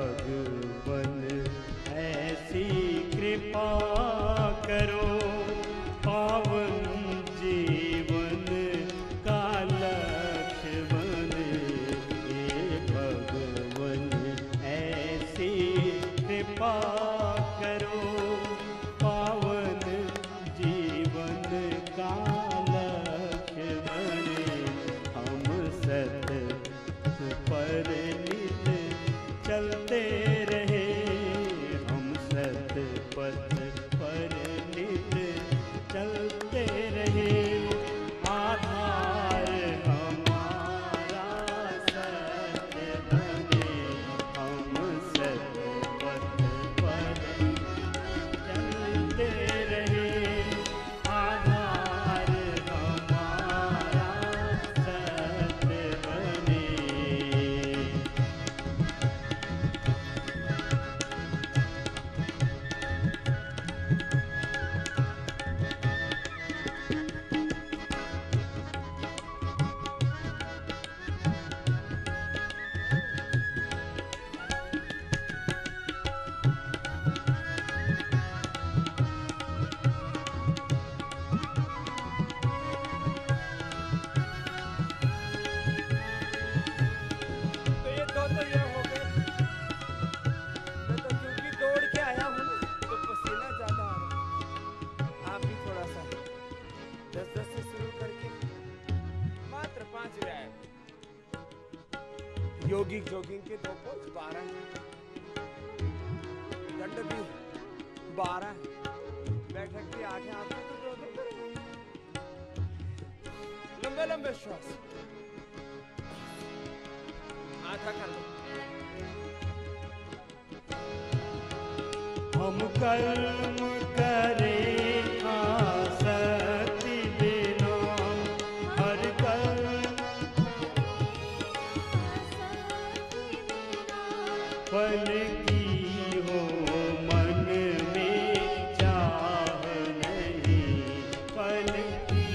भगवन ऐसी कृपा करो, पावन जीवन का लक्ष्य बने। हे भगवन ऐसी कृपा करो, पावन जीवन का लक्ष्य बने। हम सत पर नित चलते रहे, हम सत पथ पर नित चलते रहे। आधार हमारा सत्य बने, हम सत पथ पर चलते रहे। आधार हमारा सत्य बने। तो ये दो तो ये हो गए। मैं तो क्योंकि दौड़ के आया हूँ ना, तो पसीना ज्यादा आ रहा है। आप भी थोड़ा सा 10-10 से शुरू करके मात्र 5 व्यायाम। योगिक जोगिंग के 2 पोज 12, दंड भी 12, बैठक भी 8 है। आपको तो 2 करेंगे। लंबे लंबे श्वास, आधा कर लो। हम कर्म करें आसक्ति बिना, हर कर्म फल की हो मन में चाह नहीं, फल की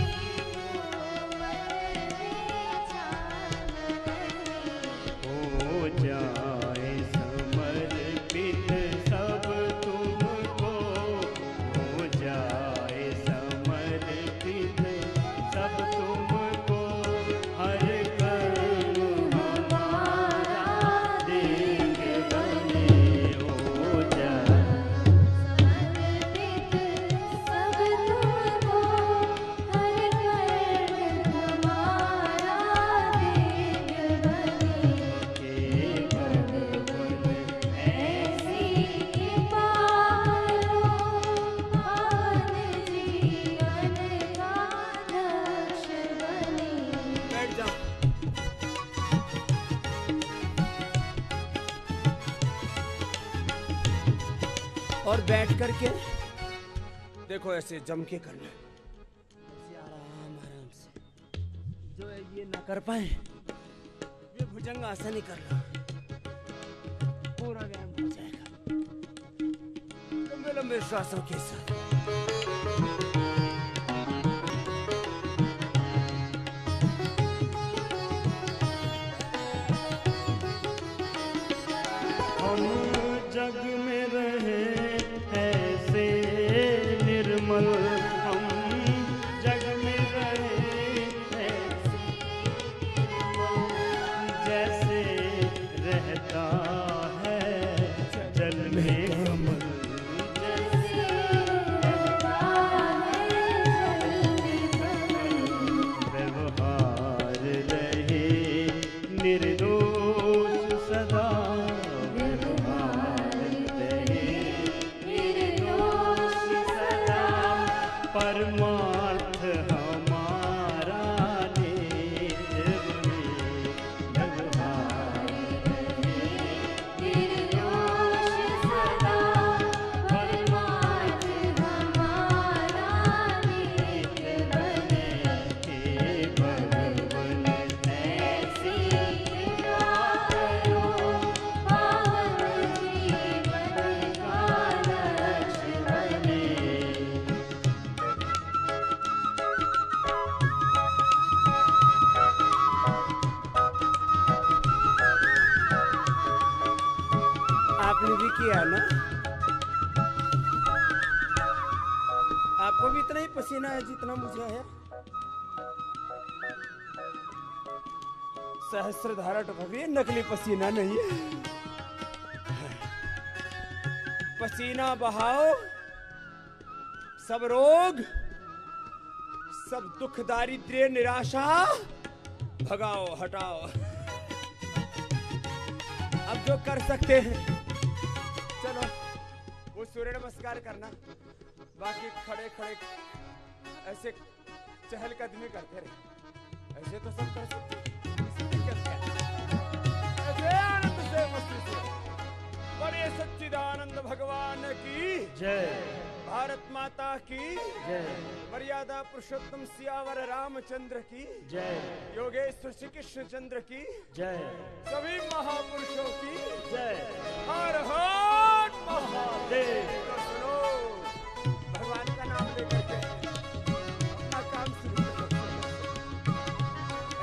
हो जाए समर्पित सब तुमको, हो जाए समर्पित सब तुमको। हर कर्म हमारा दिव्य बने, हो जाए हे भगवन बैठ जाओ। और बैठ करके देखो, ऐसे जम के करना, ऐसे आराम आराम से। जो है ये ना कर पाए, ये भुजंग आसन ही कर लो, पूरा व्यायाम हो जाएगा लंबे लंबे श्वासों के साथ। हम जग में रहे ऐसे निर्मल, हम जग में रहे ऐसे निर्मल, जैसे रहता है जल में कमल, जैसे रहता है जल में कमल। व्यवहार रहे निर्दोष सदा, व्यवहार आपने भी किया ना? आपको भी इतना ही पसीना है जितना मुझे है? सहस्त्रधारा टपक नकली पसीना नहीं है। पसीना बहाओ, सब रोग, सब दुख, दारिद्र्य, निराशा भगाओ, हटाओ। अब जो कर सकते हैं, चलो वो सूर्य नमस्कार करना, बाकी खड़े खड़े ऐसे चहलकदमी करते रहे, ऐसे तो सब कर सकते हैं। ऐसे आनंद से मस्ती से बड़े सच्चिदानंद भगवान की जय, भारत माता की जय, मर्यादा पुरुषोत्तम सियावर रामचंद्र की जय, योगेश्वर श्री कृष्ण चंद्र की जय, सभी महापुरुषों की जय। हर हर महादेव। तो सुनो, भगवान का नाम लेकर के अपना काम शुरू करो।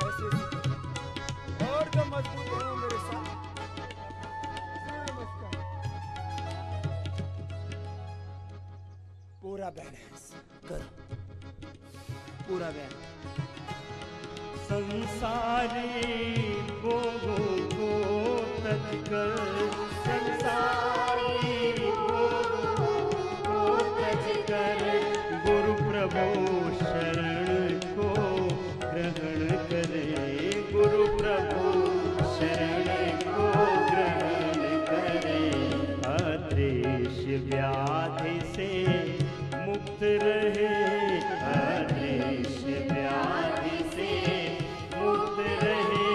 ऐसे ही। और जो मजबूत हो मेरे साथ सूर्य नमस्कार, पूरा बैलेंस करो, पूरा बैलेंस। संसारी भोगों को तज कर, संसारी भोगों को तज कर, गुरु प्रभु शरण को ग्रहण करे, गुरु प्रभु शरण को ग्रहण करे। अदृश व्याधि से मुक्त रहे, अदृश व्याधि से मुक्त रहे,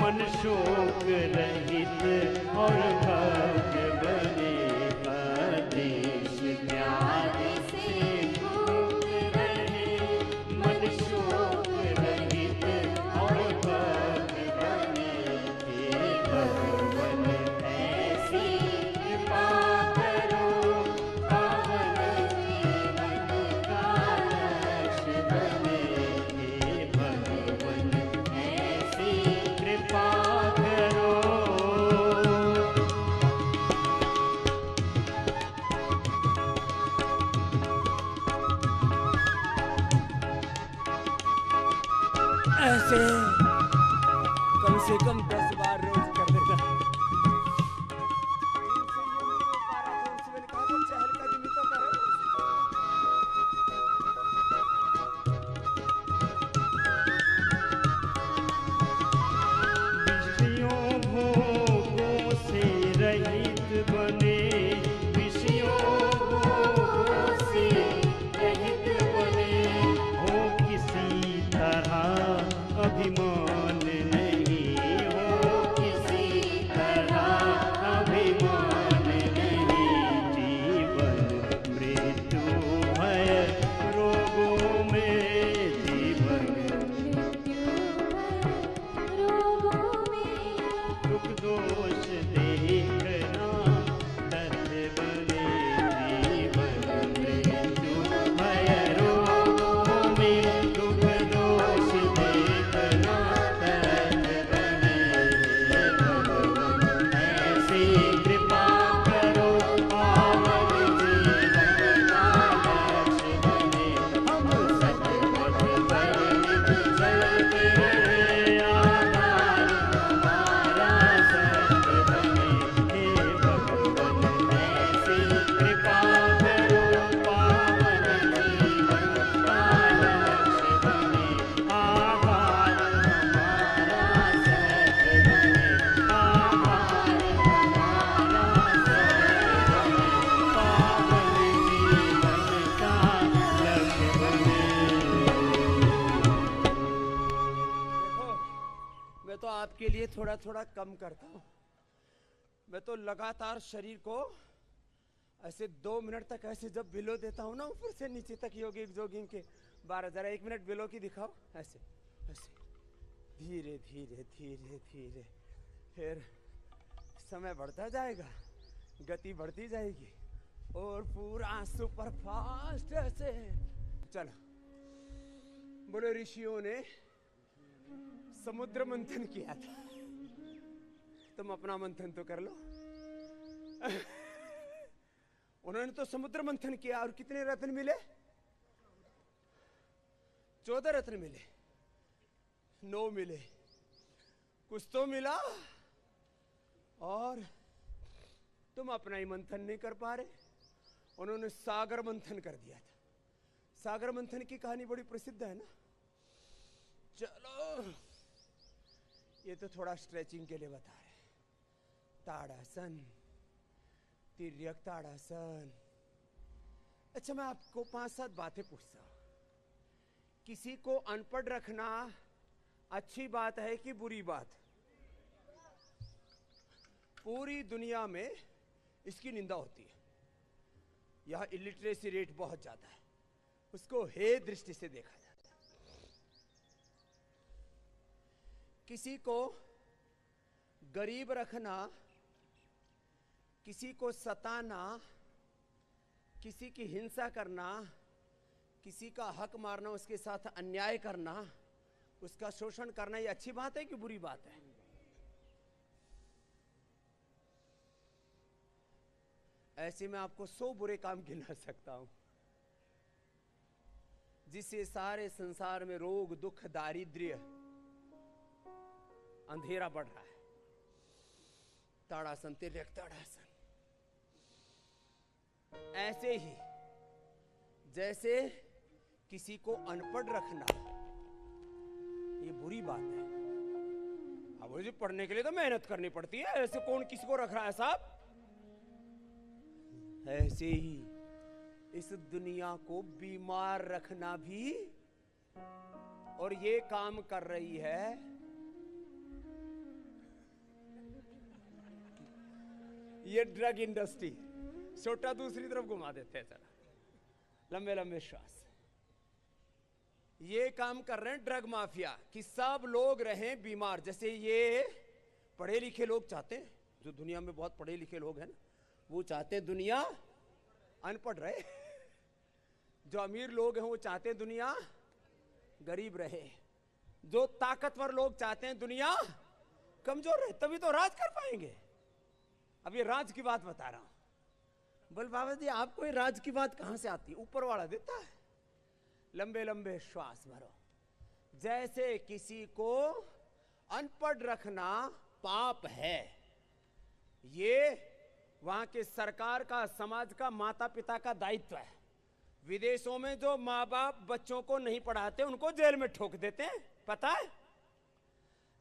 मन शोक रहित और भव्य बने। अदृश व्याधि से मुक्त रहे, मन शोक रहित और भव्य बने। हे भगवन ऐसी कृपा करो, पावन जीवन का लक्ष्य बने। हे भगवन ऐसी कृपा करो। ऐसे कम से कम 10 बार रोज कर देना। इनसे ये नहीं हो पा रहा था, उनसे मैंने कहा था चहलकदमी तो करो। विषयों भोगों से रहित बने, विषयों भोगों से रहित बने। हो किसी तरह अभिमान नहीं, हो किसी तरह अभिमान नहीं। जीवन मृत्यु है रोगों में, जीवन दुख दोष देखना तथ्य बने। जीवन मृत्यु है रोगों में, दुख दोष देखना तथ्य बने। हे भगवान ऐसी कृपा करो, पावन जीवन का लक्ष्य बने। हम सतपथ पर नित चलते, आधार हमारा सत्य बने। हे भगवान ऐसी कृपा करो, पावन जीवन का लक्ष्य बने। आधार हमारा सत्य बने, आधार हमारा सत्य बने, पावन जीवन का लक्ष्य बने। देखो, मैं तो आपके लिए थोड़ा थोड़ा कम करता हूँ। मैं तो लगातार शरीर को ऐसे 2 मिनट तक ऐसे जब बिलो देता हूँ ना, ऊपर से नीचे तक योगिक जोगिंग के 12 जरा 1 मिनट बिलो की दिखाओ। ऐसे ऐसे धीरे धीरे धीरे धीरे, फिर समय बढ़ता जाएगा, गति बढ़ती जाएगी और पूरा सुपर फास्ट ऐसे। चलो, बोले ऋषियों ने समुद्र मंथन किया था, तुम अपना मंथन तो कर लो। उन्होंने तो समुद्र मंथन किया और कितने रत्न मिले? 14 रत्न मिले, 9 मिले, कुछ तो मिला। और तुम अपना ही मंथन नहीं कर पा रहे। उन्होंने सागर मंथन कर दिया था। सागर मंथन की कहानी बड़ी प्रसिद्ध है ना। चलो ये तो थोड़ा स्ट्रेचिंग के लिए बता रहे। ताड़ासन, तिर्यक ताड़ासन। अच्छा, मैं आपको 5-7 बातें पूछता हूं। किसी को अनपढ़ रखना अच्छी बात है कि बुरी बात? पूरी दुनिया में इसकी निंदा होती है। यह इलिटरेसी रेट बहुत ज्यादा है, उसको हे दृष्टि से देखा जाता है। किसी को गरीब रखना, किसी को सताना, किसी की हिंसा करना, किसी का हक मारना, उसके साथ अन्याय करना, उसका शोषण करना, ये अच्छी बात है कि बुरी बात है? ऐसे में आपको 100 बुरे काम गिना सकता हूं जिससे सारे संसार में रोग, दुख, दारिद्र्य, अंधेरा बढ़ रहा है। ताड़ासन, तिर्यक ताड़ासन। ऐसे ही जैसे किसी को अनपढ़ रखना ये बुरी बात है। अब मुझे पढ़ने के लिए तो मेहनत करनी पड़ती है, ऐसे कौन किसी को रख रहा है साहब? ऐसे ही इस दुनिया को बीमार रखना भी, और ये काम कर रही है ये ड्रग इंडस्ट्री। छोटा दूसरी तरफ घुमा देते हैं जरा, लंबे लंबे श्वास। ये काम कर रहे हैं ड्रग माफिया कि सब लोग रहें बीमार। जैसे ये पढ़े लिखे लोग चाहते हैं, जो दुनिया में बहुत पढ़े लिखे लोग हैं ना, वो चाहते हैं दुनिया अनपढ़ रहे। जो अमीर लोग हैं वो चाहते हैं दुनिया गरीब रहे। जो ताकतवर लोग चाहते हैं दुनिया कमजोर रहे, तभी तो राज कर पाएंगे। अब ये राज की बात बता रहा हूं। बोल बाबा जी, आपको ये राज की बात कहां से आती है? ऊपर वाला देता है। लंबे लंबे श्वास भरो। जैसे किसी को अनपढ़ रखना पाप है, ये वहां के सरकार का, समाज का, माता पिता का दायित्व है। विदेशों में जो माँ बाप बच्चों को नहीं पढ़ाते उनको जेल में ठोक देते हैं, पता है?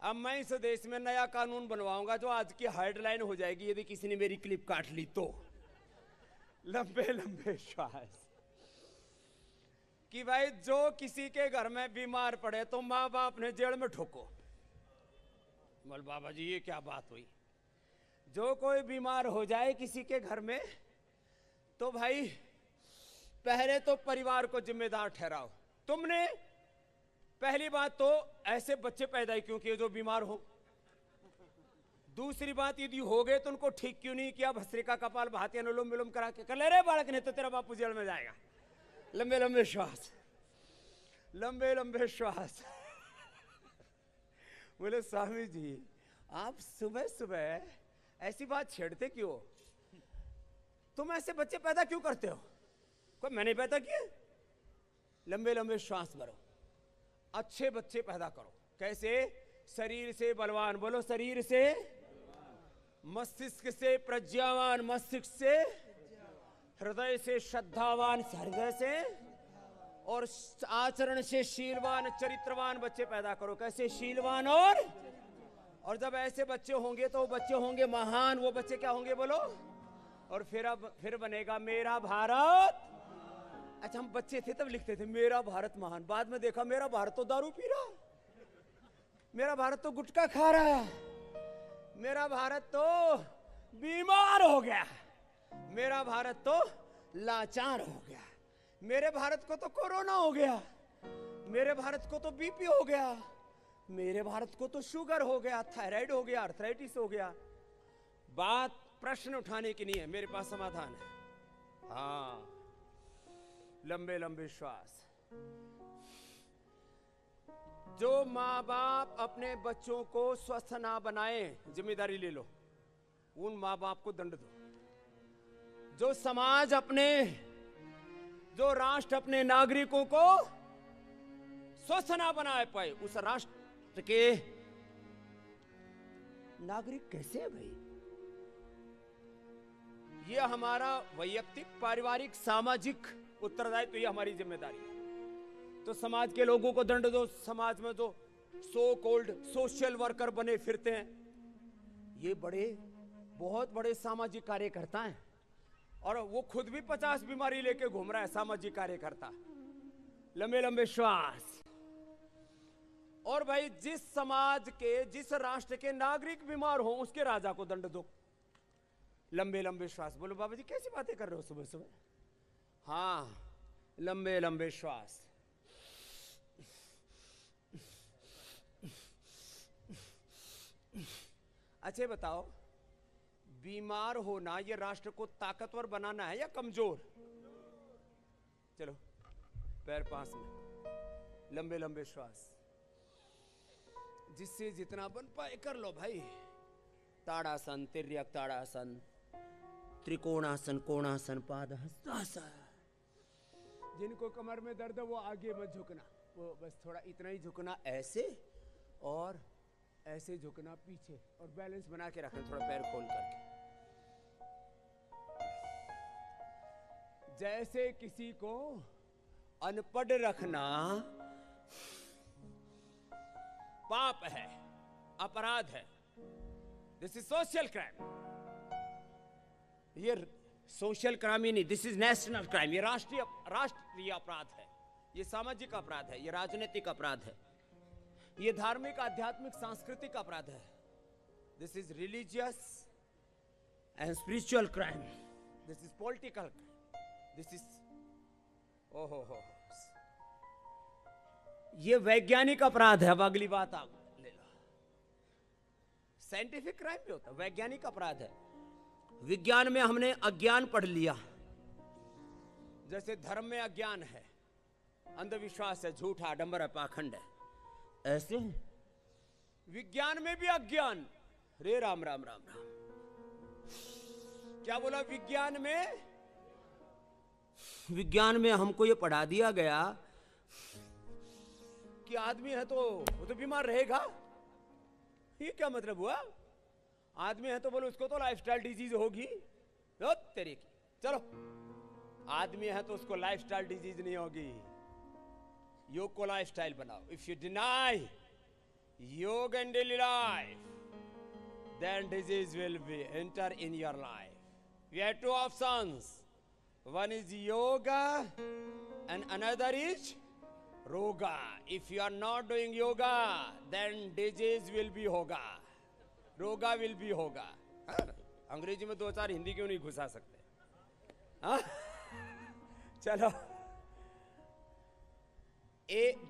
अब मैं इस देश में नया कानून बनवाऊंगा जो आज की हेडलाइन हो जाएगी यदि किसी ने मेरी क्लिप काट ली तो। लंबे लंबे श्वास। कि भाई जो किसी के घर में बीमार पड़े तो माँ बाप ने जेल में ठोको। बोल बाबा जी, ये क्या बात हुई? जो कोई बीमार हो जाए किसी के घर में तो भाई पहले तो परिवार को जिम्मेदार ठहराओ। तुमने पहली बात तो ऐसे बच्चे पैदा ही क्यों किए जो बीमार हो? दूसरी बात, यदि हो गए तो उनको ठीक क्यों नहीं किया? भस्त्रिका, कपाल भाती, अनुलोम विलोम करा के कर ले रे बालक, नहीं तो तेरा बापू जेल में जाएगा। लंबे लंबे श्वास, लंबे लंबे श्वास। बोले स्वामी जी, आप सुबह सुबह ऐसी बात छेड़ते क्यों? तुम ऐसे बच्चे पैदा क्यों करते हो? कोई मैंने पैदा किए? लंबे लंबे श्वास भरो। अच्छे बच्चे पैदा करो। कैसे? शरीर से बलवान, बोलो शरीर से, मस्तिष्क से प्रज्ञावान, मस्तिष्क से, हृदय से श्रद्धावान, हृदय से, और आचरण से शीलवान, चरित्रवान बच्चे पैदा करो। कैसे? शीलवान और जब ऐसे बच्चे होंगे तो बच्चे होंगे महान। वो बच्चे क्या होंगे बोलो? और फिर बनेगा मेरा भारत। अच्छा, हम बच्चे थे तब लिखते थे मेरा भारत महान। बाद में देखा मेरा भारत तो दारू पी रहा, मेरा भारत तो गुटखा खा रहा है, मेरा भारत तो बीमार हो गया, मेरा भारत तो लाचार हो गया, मेरे भारत को तो कोरोना हो गया, मेरे भारत को तो बीपी हो गया, मेरे भारत को तो शुगर हो गया, थायराइड हो गया, आर्थराइटिस हो गया। बात प्रश्न उठाने की नहीं है, मेरे पास समाधान है। हाँ, लंबे लंबे श्वास। जो माँ बाप अपने बच्चों को स्वस्थ ना बनाए, जिम्मेदारी ले लो, उन माँ बाप को दंड दो। जो समाज अपने, जो राष्ट्र अपने नागरिकों को स्वस्थ ना बना पाए, उस राष्ट्र के नागरिक कैसे है भाई? ये हमारा वैयक्तिक, पारिवारिक, सामाजिक उत्तरदायित्व, ये हमारी जिम्मेदारी है। तो समाज के लोगों को दंड दो। समाज में जो सो कॉल्ड सोशल वर्कर बने फिरते हैं, ये बहुत बड़े सामाजिक कार्यकर्ता हैं, और वो खुद भी 50 बीमारी लेके घूम रहा है, सामाजिक कार्यकर्ता। लंबे लंबे श्वास। और भाई जिस समाज के, जिस राष्ट्र के नागरिक बीमार हो, उसके राजा को दंड दो। लंबे लंबे श्वास। बोलो बाबा जी कैसी बातें कर रहे हो सुबह सुबह? हाँ, लंबे लंबे श्वास। अच्छा बताओ, बीमार होना ये राष्ट्र को ताकतवर बनाना है या कमजोर? चलो पैर पास में, लंबे लंबे श्वास। जिससे जितना बन पाए कर लो भाई। ताड़ासन, तिर्यक ताड़ासन, त्रिकोणासन, कोणासन, पाद हस्तासन। जिनको कमर में दर्द है वो आगे मत झुकना, वो बस थोड़ा इतना ही झुकना, ऐसे और ऐसे झुकना पीछे, और बैलेंस बना के रखना थोड़ा पैर खोल करके। जैसे किसी को अनपढ़ रखना पाप है, अपराध है। This is social crime. ये सोशल क्राइम ही नहीं, दिस इज नेशनल क्राइम। ये राष्ट्रीय अपराध है, ये सामाजिक अपराध है, ये राजनीतिक अपराध है, ये धार्मिक, आध्यात्मिक, सांस्कृतिक अपराध है। This is religious and spiritual crime. This is political crime. This is ओहो, ये वैज्ञानिक अपराध है। अब अगली बात आप ले लो। साइंटिफिक क्राइम भी होता है, वैज्ञानिक अपराध है। विज्ञान में हमने अज्ञान पढ़ लिया, जैसे धर्म में अज्ञान है, अंधविश्वास है, झूठ, आडंबर है, पाखंड है, ऐसे विज्ञान में भी अज्ञान। रे राम राम राम राम। क्या बोला? विज्ञान में हमको ये पढ़ा दिया गया कि आदमी है तो वो तो बीमार रहेगा। ये क्या मतलब हुआ? आदमी है तो बोलो उसको तो लाइफस्टाइल डिजीज होगी। तेरी की चलो, आदमी है तो उसको लाइफस्टाइल डिजीज नहीं होगी। योग को लाइफस्टाइल बनाओ। इफ यू डिनाई योग and daily life, then disease will be enter in your life. We have two options. One is yoga and another is roga. If you are not doing yoga, then disease will be hoga. Roga will be hoga. अंग्रेजी में दो चार हिंदी क्यों नहीं घुसा सकते? हाँ? चलो,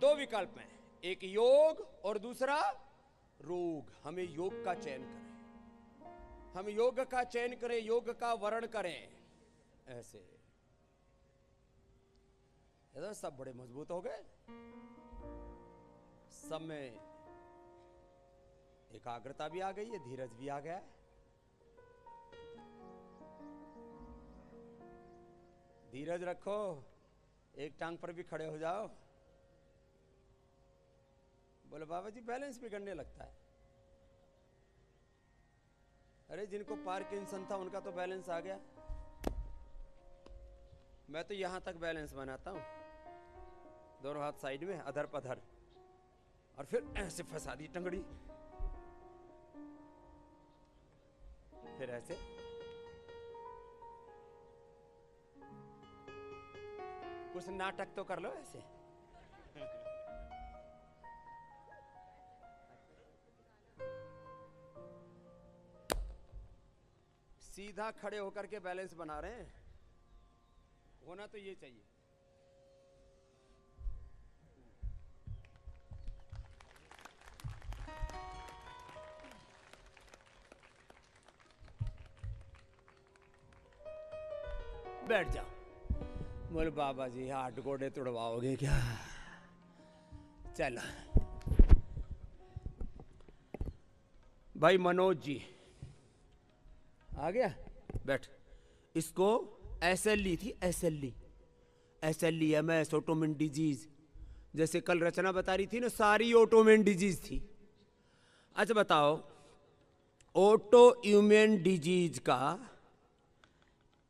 दो विकल्प हैं, एक योग और दूसरा रोग। हमें योग का चयन करें, हम योग का चयन करें, योग का वर्ण करें। ऐसे ये सब बड़े मजबूत हो गए। सब में एकाग्रता भी आ गई है, धीरज भी आ गया है। धीरज रखो, एक टांग पर भी खड़े हो जाओ। बोले बाबा जी बैलेंस बिगड़ने लगता है। अरे जिनको पार्किंसन था उनका तो बैलेंस आ गया। मैं तो यहां तक बैलेंस बनाता हूं, दोनों हाथ साइड में, अधर पधर, और फिर ऐसे फंसा दी टंगड़ी, फिर ऐसे। कुछ नाटक तो कर लो ऐसे। सीधा खड़े होकर के बैलेंस बना रहे हैं। होना तो ये चाहिए। बैठ जाओ। बोले बाबा जी हाथ गोडे तुड़वाओगे क्या? चलो भाई मनोज जी आ गया, बैठ। इसको SLE थी, SLE MS, ऑटोमेन डिजीज। जैसे कल रचना बता रही थी ना, सारी ऑटोमेन डिजीज थी। अच्छा बताओ, ऑटो इम्यून डिजीज का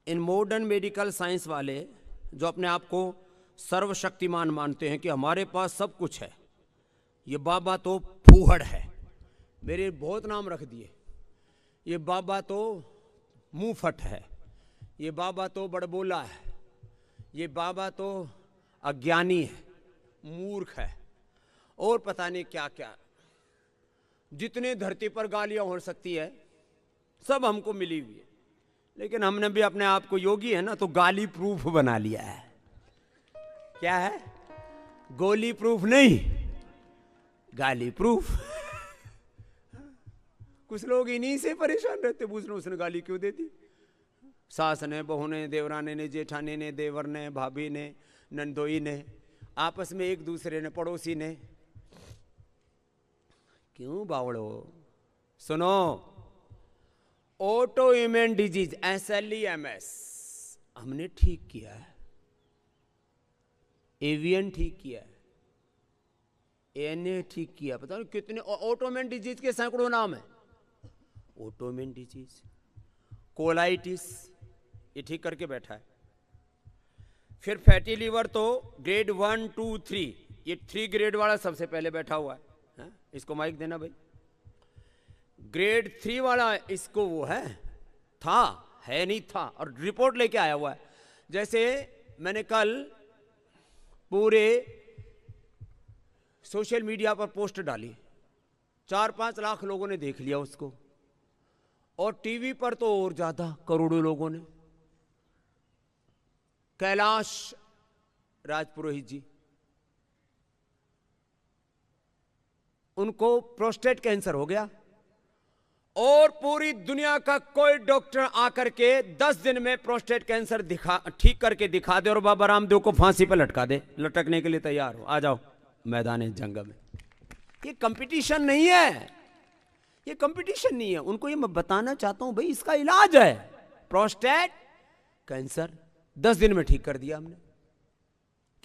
इन मॉडर्न मेडिकल साइंस वाले जो अपने आप को सर्वशक्तिमान मानते हैं कि हमारे पास सब कुछ है, ये बाबा तो फूहड़ है, मेरे बहुत नाम रख दिए, ये बाबा तो मुंहफट है, ये बाबा तो बड़बोला है, ये बाबा तो अज्ञानी है, मूर्ख है, और पता नहीं क्या क्या, जितने धरती पर गालियां हो सकती है सब हमको मिली हुई है। लेकिन हमने भी अपने आप को योगी है ना, तो गाली प्रूफ बना लिया है। क्या है? गोली प्रूफ नहीं, गाली प्रूफ। कुछ लोग इन्हीं से परेशान रहते, पूछ रहे उसने गाली क्यों दे दी। सास ने, बहू ने, देवराने ने, जेठानी ने, देवर ने, भाभी ने, नंदोई ने, आपस में एक दूसरे ने, पड़ोसी ने। क्यों बावड़ो? सुनो, auto immune disease SLE MS हमने ठीक किया है, एवियन ठीक किया है, ANA ठीक किया। पता नहीं कितने ऑटोमेन डिजीज के सैकड़ों नाम है। ऑटोमेन डिजीज, कोलाइटिस, ये ठीक करके बैठा है। फिर फैटी लीवर तो ग्रेड 1 2 3, ये 3 ग्रेड वाला सबसे पहले बैठा हुआ है। इसको माइक देना भाई। ग्रेड 3 वाला इसको वो है, था, है नहीं था, और रिपोर्ट लेके आया हुआ है। जैसे मैंने कल पूरे सोशल मीडिया पर पोस्ट डाली, 4-5 लाख लोगों ने देख लिया उसको, और टीवी पर तो और ज्यादा, करोड़ों लोगों ने। कैलाश राजपुरोहित जी, उनको प्रोस्टेट कैंसर हो गया, और पूरी दुनिया का कोई डॉक्टर आकर के 10 दिन में प्रोस्टेट कैंसर ठीक करके दिखा दे, और बाबा रामदेव को फांसी पर लटका दे। लटकने के लिए तैयार हो, आ जाओ मैदान जंग में। ये कंपटीशन नहीं है, ये कंपटीशन नहीं है। उनको ये मैं बताना चाहता हूं भाई, इसका इलाज है प्रोस्टेट कैंसर, 10 दिन में ठीक कर दिया हमने।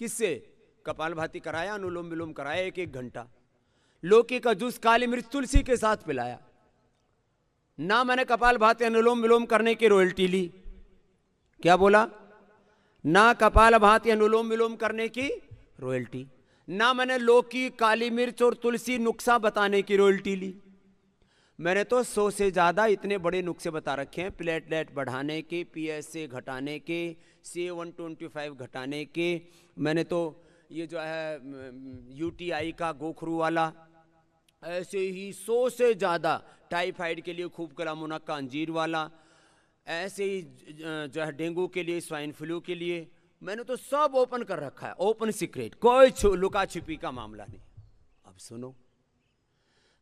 किससे? कपालभाति कराया, अनुलोम विलोम कराया 1-1 घंटा, लौकी का जूस काली मिर्च तुलसी के साथ पिलाया। ना मैंने कपालभाति अनुलोम विलोम करने की रॉयल्टी ली। क्या बोला? ना कपालभाति अनुलोम विलोम करने की रॉयल्टी, ना मैंने लौकी, काली मिर्च और तुलसी नुस्खा बताने की रॉयल्टी ली। मैंने तो 100 से ज्यादा इतने बड़े नुस्खे बता रखे हैं, प्लेटलेट बढ़ाने के, PSA घटाने के, CA-125 घटाने के। मैंने तो ये जो है UTI का गोखरू वाला, ऐसे ही 100 से ज़्यादा, टाइफाइड के लिए खूब कला मुनक्का अंजीर वाला, ऐसे ही जो है डेंगू के लिए, स्वाइन फ्लू के लिए, मैंने तो सब ओपन कर रखा है, ओपन सीक्रेट, कोई लुका छिपी का मामला नहीं। अब सुनो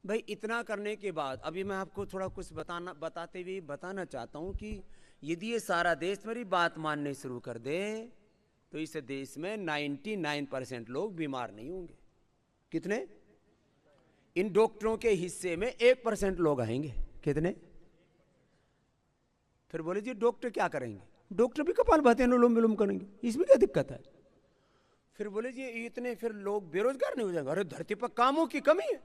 भाई, इतना करने के बाद अभी मैं आपको थोड़ा कुछ बताते हुए बताना चाहता हूं कि यदि ये सारा देश मेरी बात मानने शुरू कर दे तो इस देश में 99% लोग बीमार नहीं होंगे। कितने? इन डॉक्टरों के हिस्से में 1% लोग आएंगे। कितने? फिर बोले जी डॉक्टर क्या करेंगे? डॉक्टर भी कपालभाति अनुलोम विलोम करेंगे, इसमें क्या दिक्कत है? फिर बोले जी इतने फिर लोग बेरोजगार नहीं हो जाएंगे? अरे धरती पर कामों की कमी है।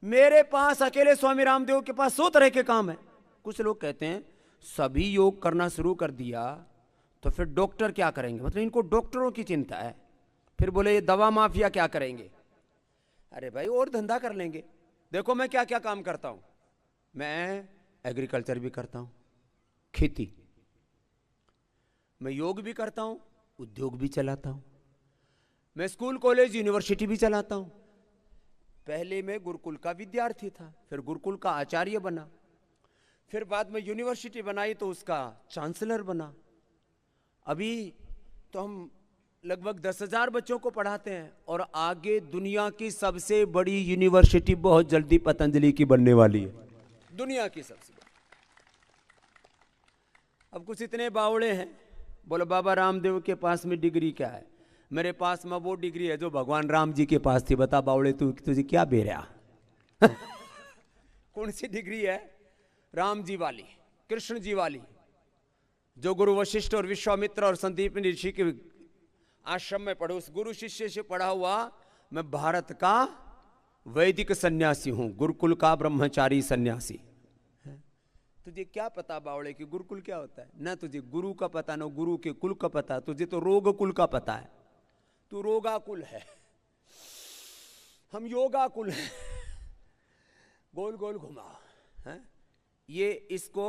मेरे पास अकेले स्वामी रामदेव के पास 100 तरह के काम है। कुछ लोग कहते हैं सभी योग करना शुरू कर दिया तो फिर डॉक्टर क्या करेंगे, मतलब इनको डॉक्टरों की चिंता है। फिर बोले ये दवा माफिया क्या करेंगे? अरे भाई और धंधा कर लेंगे। देखो मैं क्या क्या काम करता हूं, मैं एग्रीकल्चर भी करता हूं, खेती, मैं योग भी करता हूं, उद्योग भी चलाता हूं, मैं स्कूल कॉलेज यूनिवर्सिटी भी चलाता हूं। पहले मैं गुरुकुल का विद्यार्थी था, फिर गुरुकुल का आचार्य बना, फिर बाद में यूनिवर्सिटी बनाई तो उसका चांसलर बना। अभी तो हम लगभग 10,000 बच्चों को पढ़ाते हैं, और आगे दुनिया की सबसे बड़ी यूनिवर्सिटी बहुत जल्दी पतंजलि की बनने वाली है, दुनिया की सबसे बड़ी। अब कुछ इतने बावड़े हैं, बोलो बाबा रामदेव के पास में डिग्री क्या है? मेरे पास में वो डिग्री है जो भगवान राम जी के पास थी। बता बावड़े तुझे क्या बेरा? कौन सी डिग्री है? राम जी वाली, कृष्ण जी वाली, जो गुरु वशिष्ठ और विश्वामित्र और संदीप ऋषि के आश्रम में पढ़े, उस गुरु शिष्य से पढ़ा हुआ मैं भारत का वैदिक सन्यासी हूं, गुरुकुल का ब्रह्मचारी सन्यासी। तुझे क्या पता बावड़े कि गुरुकुल क्या होता है? ना तुझे गुरु का पता, ना गुरु के कुल का पता, तुझे तो रोग कुल का पता है। तू रोगाकुल है, हम योगाकुल हैं। गोल गोल घुमा है ये। इसको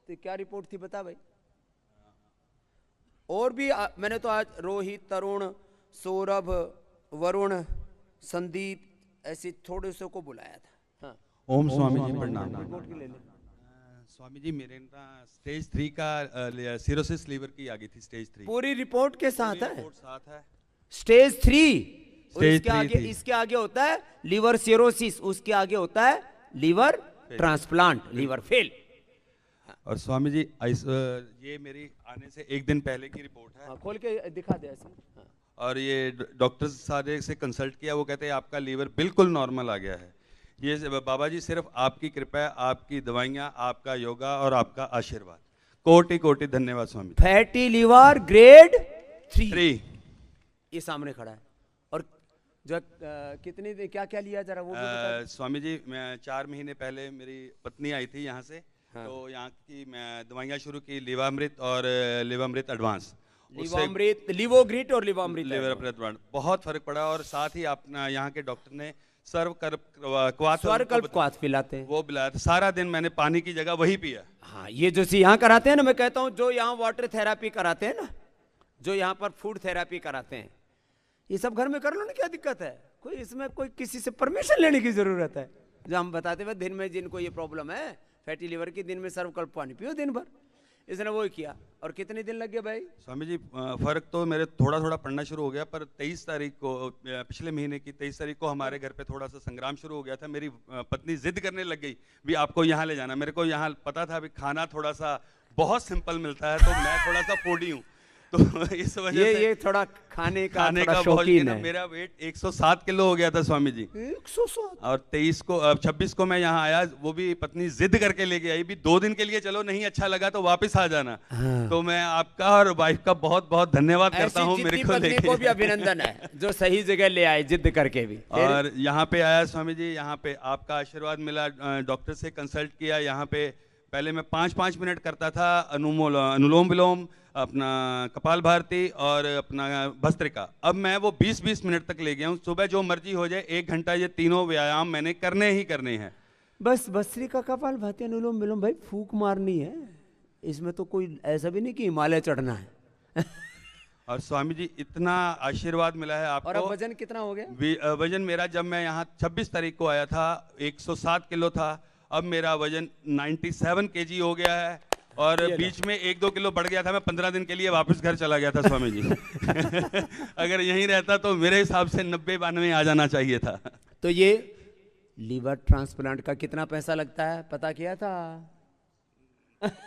तो क्या रिपोर्ट थी बता भाई? और भी मैंने तो आज रोहित, तरुण, सौरभ, वरुण, संदीप ऐसे थोड़े से को बुलाया था। हाँ। ओम स्वामी जी प्रणाम। रिपोर्ट की ले ले। स्वामी जी मेरे ना स्टेज 3 का सिरोसिस लीवर की आ गई थी, स्टेज 3 पूरी रिपोर्ट के साथ है। रिपोर्ट साथ है। स्टेज 3 स्टेज इसके 3 आगे थी। इसके आगे होता है लीवर सिरोसिस, उसके आगे होता है लीवर ट्रांसप्लांट, लीवर फेल। और स्वामी जी ये मेरी आने से एक दिन पहले की रिपोर्ट है। हाँ, खोल के दिखा दे ऐसे। हाँ। और ये डॉक्टर्स सारे से कंसल्ट किया, वो कहते हैं आपका लीवर बिल्कुल नॉर्मल आ गया है। ये बाबा जी सिर्फ आपकी कृपा है, आपकी दवाइयाँ, आपका योगा और आपका आशीर्वाद। कोटि कोटि धन्यवाद Swami ji. Fatty liver grade 3 ये सामने खड़ा है। और जो कितनी क्या क्या लिया जरा वो भी बता। स्वामी जी मैं 4 महीने पहले मेरी पत्नी आई थी यहाँ से। हाँ। तो यहाँ की मैं दवाइयाँ शुरू की, लिवामृत और लिवामृत एडवांस। लिवामृत, लिवोग्रिट और लिवामृत। लिवामृत बहुत फर्क पड़ा। और साथ ही अपना यहाँ के डॉक्टर ने स्वरकल्प पिलाते हैं, वो पिलाया था। सारा दिन मैंने पानी की जगह वही पिया। हाँ, ये जो यहाँ कराते हैं ना, मैं कहता हूँ जो यहाँ वाटर थेरापी कराते हैं ना, जो यहाँ पर फूड थेरापी कराते हैं, ये सब घर में कर लो ना, क्या दिक्कत है? कोई इसमें कोई किसी से परमिशन लेने की जरूरत है? जो हम बताते हैं दिन में जिनको ये प्रॉब्लम है फैटी लीवर की, दिन में सर्वकल्प पानी पियो दिन भर। इसने वो किया। और कितने दिन लग गए भाई? स्वामी जी फर्क तो मेरे थोड़ा थोड़ा पड़ना शुरू हो गया, पर 23 तारीख को, पिछले महीने की 23 तारीख को हमारे घर पे थोड़ा सा संग्राम शुरू हो गया था। मेरी पत्नी जिद करने लग गई भी आपको यहाँ ले जाना। मेरे को यहाँ पता था भी खाना थोड़ा सा बहुत सिंपल मिलता है, तो मैं थोड़ा सा फूडी हूँ, तो इस वजह से ये थोड़ा खाने का बहुत शौकीन है। मेरा वेट 107 किलो हो गया था स्वामी जी। 107। और 26 को मैं यहाँ आया, वो भी पत्नी जिद करके लेके आई भी 2 दिन के लिए चलो, नहीं अच्छा लगा तो वापस आ जाना। हाँ। तो मैं आपका और वाइफ का बहुत बहुत धन्यवाद करता हूँ मेरे को लेके। को भी अभिनंदन है जो सही जगह ले आए जिद करके भी। और यहाँ पे आया स्वामी जी, यहाँ पे आपका आशीर्वाद मिला, डॉक्टर से कंसल्ट किया। यहाँ पे पहले मैं 5-5 मिनट करता था अनुलोम विलोम, अपना कपाल भारती और अपना भस्त्रिका। अब मैं वो 20-20 मिनट तक ले गया हूँ। सुबह जो मर्जी हो जाए 1 घंटा ये तीनों व्यायाम मैंने करने ही करने हैं। बस भस्त्रिका, कपाल भाती, अनुलोम विलोम भाई फूक मारनी है इसमें, तो कोई ऐसा भी नहीं कि हिमालय चढ़ना है। और स्वामी जी इतना आशीर्वाद मिला है आपको। और अब वजन कितना हो गया? वजन मेरा जब मैं यहाँ 26 तारीख को आया था 107 किलो था। अब मेरा वजन 97 kg हो गया है। और बीच में 1-2 किलो बढ़ गया था। मैं 15 दिन के लिए वापस घर चला गया था स्वामी जी। अगर यहीं रहता तो मेरे हिसाब से 90-92 आ जाना चाहिए था। तो ये लीवर ट्रांसप्लांट का कितना पैसा लगता है पता किया था?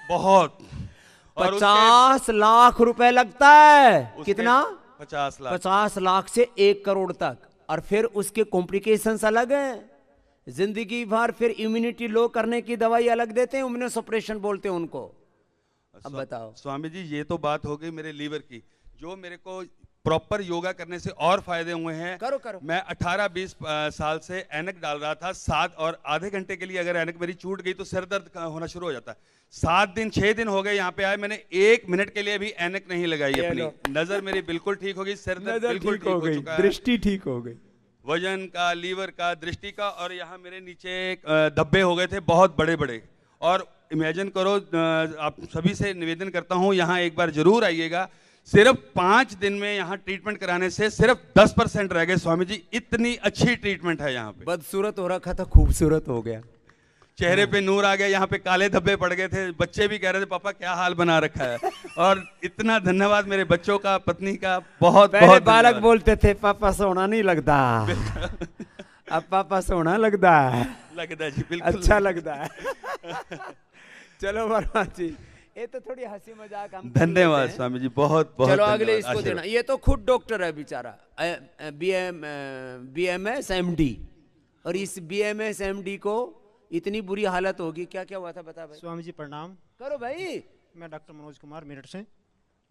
बहुत। 50 लाख रुपए लगता है। कितना? 50 लाख। 50 लाख से 1 करोड़ तक। और फिर उसके कॉम्प्लिकेशंस अलग हैं, जिंदगी भर। फिर इम्यूनिटी लो करने की दवाई अलग देते हैं, इम्यूनो सप्रेशन बोलते हैं उनको। अब बताओ स्वामी जी, ये तो बात हो गई मेरे लीवर की। जो मेरे को प्रॉपर योगा करने से और फायदे हुए हैं। करो। मैं 18-20 साल से ऐनक डाल रहा था। 7 और आधे घंटे के लिए अगर ऐनक मेरी छूट गई तो सिर दर्द होना शुरू हो जाता है। 6 दिन हो गए यहाँ पे आए, मैंने 1 मिनट के लिए भी ऐनक नहीं लगाई अपनी। नजर मेरी बिल्कुल ठीक हो गई, सिर दर्द बिल्कुल ठीक हो चुका है, दृष्टि ठीक हो गई, वजन का, लीवर का, दृष्टि का। और यहाँ मेरे नीचे धब्बे हो गए थे बहुत बड़े बड़े। और इमेजिन करो, आप सभी से निवेदन करता हूँ यहाँ एक बार जरूर आइएगा। सिर्फ 5 दिन में यहाँ ट्रीटमेंट कराने से सिर्फ 10% रह गए स्वामी जी। इतनी अच्छी ट्रीटमेंट है यहाँ पे। बदसूरत हो रखा था खूबसूरत हो गया, चेहरे पे नूर आ गया। यहाँ पे काले धब्बे पड़ गए थे, बच्चे भी कह रहे थे पापा क्या हाल बना रखा है। और इतना धन्यवाद मेरे बच्चों का, पत्नी का, बहुत बहुत बालक बोलते थे पापा सोना नहीं लगता, अब पापा सोना लगता है, लगता जी, बिल्कुल अच्छा लगता है। चलो वर्मा जी, ये तो थोड़ी हंसी मजाक हम धन्यवाद स्वामी जी, बहुत बहुत। चलो अगले इसको देना। ये तो खुद डॉक्टर है बेचारा, BMS MD। और इस BMS MD को इतनी बुरी हालत होगी। क्या क्या हुआ था बता भाई? स्वामी जी प्रणाम। करो भाई, मैं डॉक्टर मनोज कुमार मेरठ से।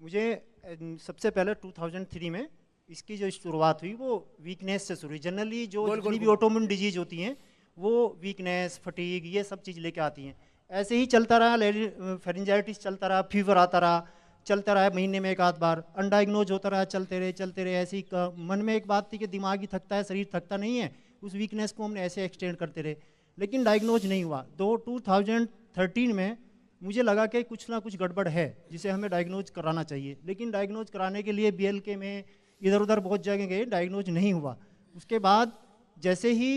मुझे सबसे पहले 2003 में इसकी जो शुरुआत हुई वो वीकनेस से शुरू हुई। जनरली जो जितनी भी ऑटोइम्यून डिजीज होती हैं वो वीकनेस, फटीग, ये सब चीज़ लेके आती हैं। ऐसे ही चलता रहा, फेरिंजाइटिस चलता रहा, फीवर आता रहा, चलता रहा, महीने में एक आध बार अनडायग्नोज होता रहा, चलते रहे। ऐसे ही मन में एक बात थी कि दिमाग ही थकता है, शरीर थकता नहीं है। उस वीकनेस को हमने ऐसे एक्सटेंड करते रहे, लेकिन डायग्नोज नहीं हुआ। 2013 में मुझे लगा कि कुछ ना कुछ गड़बड़ है जिसे हमें डायग्नोज कराना चाहिए, लेकिन डायग्नोज कराने के लिए BLK में इधर उधर बहुत जगह गए, डायग्नोज नहीं हुआ। उसके बाद जैसे ही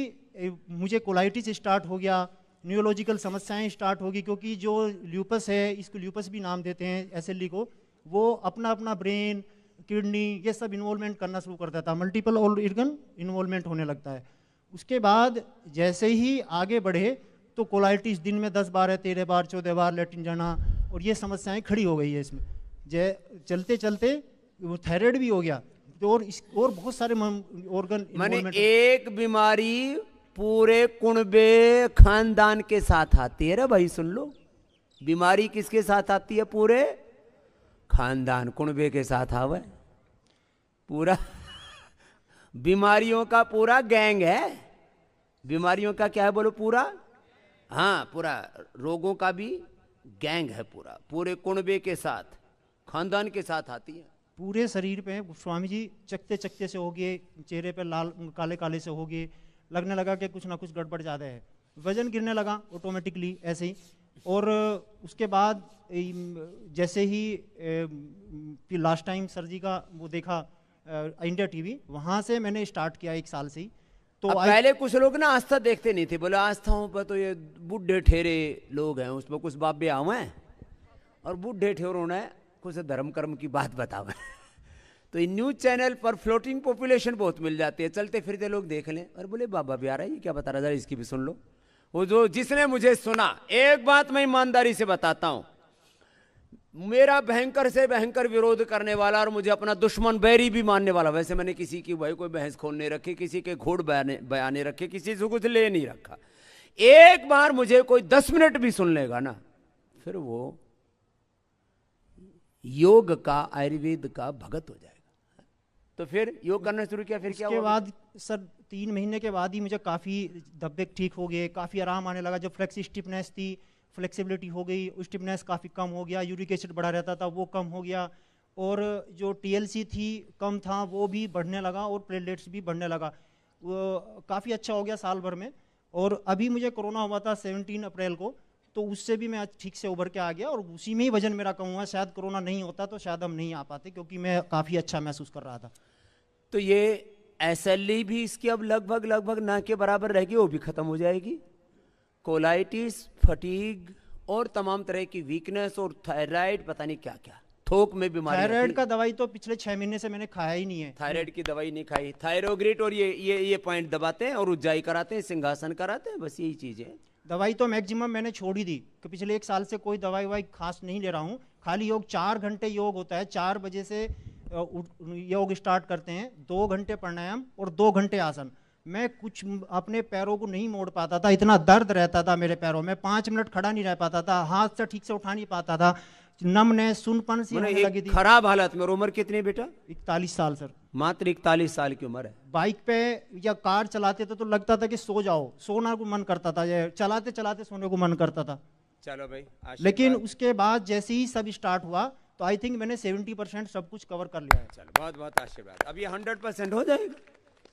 मुझे कोलाइटिस स्टार्ट हो गया, न्यूरोलॉजिकल समस्याएं स्टार्ट होगी, क्योंकि जो ल्यूपस है, इसको ल्यूपस भी नाम देते हैं SLE को, वो अपना अपना ब्रेन, किडनी, ये सब इन्वॉल्वमेंट करना शुरू कर देता है, मल्टीपल ऑर्गन इन्वॉल्वमेंट होने लगता है। उसके बाद जैसे ही आगे बढ़े तो कोलाइटिस दिन में 10 बार है, 13 बार, 14 बार लेटिन जाना, और ये समस्याएं खड़ी हो गई है इसमें। चलते चलते वो थायराइड भी हो गया, तो और बहुत सारे ऑर्गन माने एक बीमारी पूरे कुनबे खानदान के साथ आती है रे भाई, सुन लो। बीमारी किसके साथ आती है? पूरे खानदान कुनबे के साथ आवे। पूरा बीमारियों का पूरा गैंग है। बीमारियों का क्या है बोलो? पूरा, हाँ, पूरा रोगों का भी गैंग है पूरा, पूरे कुनबे के साथ, खानदान के साथ आती है। पूरे शरीर पे स्वामी जी चकते चकते से हो गए, चेहरे पे लाल काले काले से हो गए, लगने लगा कि कुछ ना कुछ गड़बड़ ज़्यादा है। वजन गिरने लगा ऑटोमेटिकली ऐसे ही। और उसके बाद जैसे ही लास्ट टाइम सर जी का वो देखा इंडिया TV, वहाँ से मैंने स्टार्ट किया 1 साल से ही। तो पहले कुछ लोग ना आस्था देखते नहीं थे, बोले आस्थाओं पर तो ये बूढ़े ठेरे लोग हैं, उसमें कुछ बाप भी आवे हैं और बूढ़े ठेरों ने कुछ धर्म कर्म की बात बतावे। तो इन न्यूज चैनल पर फ्लोटिंग पॉपुलेशन बहुत मिल जाती है, चलते फिरते लोग देख लें और बोले बाबा भी आ रहा है, ये क्या बता रहा है, इसकी भी सुन लो। वो जो जिसने मुझे सुना, एक बात मैं ईमानदारी से बताता हूं, मेरा भयंकर से भयंकर विरोध करने वाला और मुझे अपना दुश्मन बैरी भी मानने वाला, वैसे मैंने किसी की भाई कोई बहस खोल नहीं रखी, किसी के घोड़ बयाने रखे, किसी से कुछ ले नहीं रखा। एक बार मुझे कोई 10 मिनट भी सुन लेगा ना, फिर वो योग का, आयुर्वेद का भगत हो जाएगा। तो फिर योग करना शुरू किया, फिर क्या हुआ? उसके बाद सर 3 महीने के बाद ही मुझे काफ़ी धब्बे ठीक हो गए, काफ़ी आराम आने लगा। जो फ्लेक्सी स्टिफनेस थी, फ्लेक्सिबिलिटी हो गई, स्टिफनेस काफ़ी कम हो गया, यूरिक एसिड बढ़ा रहता था वो कम हो गया, और जो TLC थी कम था वो भी बढ़ने लगा, और प्लेटलेट्स भी बढ़ने लगा। वो काफ़ी अच्छा हो गया साल भर में। और अभी मुझे कोरोना हुआ था 17 अप्रैल को, तो उससे भी मैं आज ठीक से उभर के आ गया, और उसी में ही वजन मेरा कम हुआ। शायद कोरोना नहीं होता तो शायद हम नहीं आ पाते, क्योंकि मैं काफ़ी अच्छा महसूस कर रहा था। तो ये SLE भी इसकी अब लगभग ना के बराबर रहेगी, वो भी खत्म हो जाएगी। कोलाइटिस, फटीग और तमाम तरह की वीकनेस और थायराइड, पता नहीं क्या क्या थोक में बीमारी। थायराइड का दवाई तो पिछले 6 महीने से मैंने खाया ही नहीं है। थायराइड की दवाई नहीं खाई, थायरोग्रिट और ये पॉइंट दबाते हैं और उज्जाई कराते हैं, सिंहासन कराते हैं, बस यही चीज है। दवाई तो मैक्सिमम मैंने छोड़ ही दी कि पिछले 1 साल से कोई दवाई वाई खास नहीं ले रहा हूँ। खाली योग 4 घंटे योग होता है, 4 बजे से योग स्टार्ट करते हैं, 2 घंटे प्राणायाम और 2 घंटे आसन। मैं कुछ अपने पैरों को नहीं मोड़ पाता था, इतना दर्द रहता था मेरे पैरों में, 5 मिनट खड़ा नहीं रह पाता था, हाथ से ठीक से उठा नहीं पाता था, नमनेस, सुनपन सी होने लगी थी। खराब हालत में। और उम्र कितनी बेटा? 41 साल सर। मात्र 41 साल की उम्र है। बाइक पे या कार चलाते थे तो लगता था कि सो जाओ, सोना को मन करता था, चलाते चलाते सोने को मन करता था। चलो भाई, लेकिन उसके बाद जैसे ही सब स्टार्ट हुआ तो आई थिंक मैंने 70% सब कुछ कवर कर लिया है। चलो, बहुत बहुत आशीर्वाद। अब ये 100% हो जाएगा।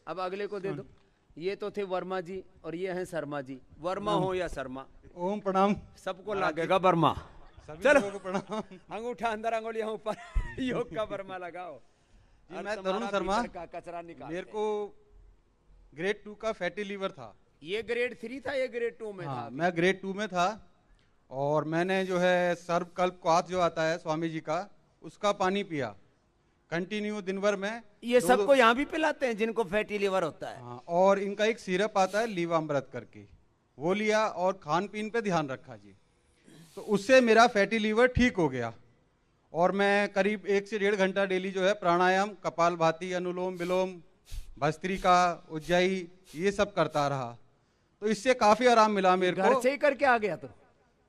अब अगले को दे दो। ये तो थे वर्मा जी और ये हैं शर्मा जी। वर्मा हो या शर्मा, ओम प्रणाम। सबको लागेगा वर्मा। सभी चलो, लोगों को प्रणाम। अंगूठा अंदर, अंगुलियां ऊपर, योग का वर्मा लगाओ। जी, मैं तरुण शर्मा। का कचरा निकाल। मेरे को ग्रेड 2 का फैटी लीवर था। ये ग्रेड 3 था, ये ग्रेड 2 में था। मैं ग्रेड 2 में था, और मैंने जो है सर्वकल्प क्वाथ जो आता है स्वामी जी का, उसका पानी पिया कंटिन्यू दिन भर में। ये सबको यहाँ भी पिलाते हैं जिनको फैटी लीवर होता है। हाँ, और इनका एक सिरप आता है लीवामृत करके, वो लिया और खान पीन पे ध्यान रखा जी, तो उससे मेरा फैटी लीवर ठीक हो गया। और मैं करीब 1 से 1.5 घंटा डेली जो है प्राणायाम, कपालभाति, अनुलोम विलोम, भस्त्रिका, उज्जाई, ये सब करता रहा, तो इससे काफी आराम मिला मेरे को। घर से ही करके आ गया तो?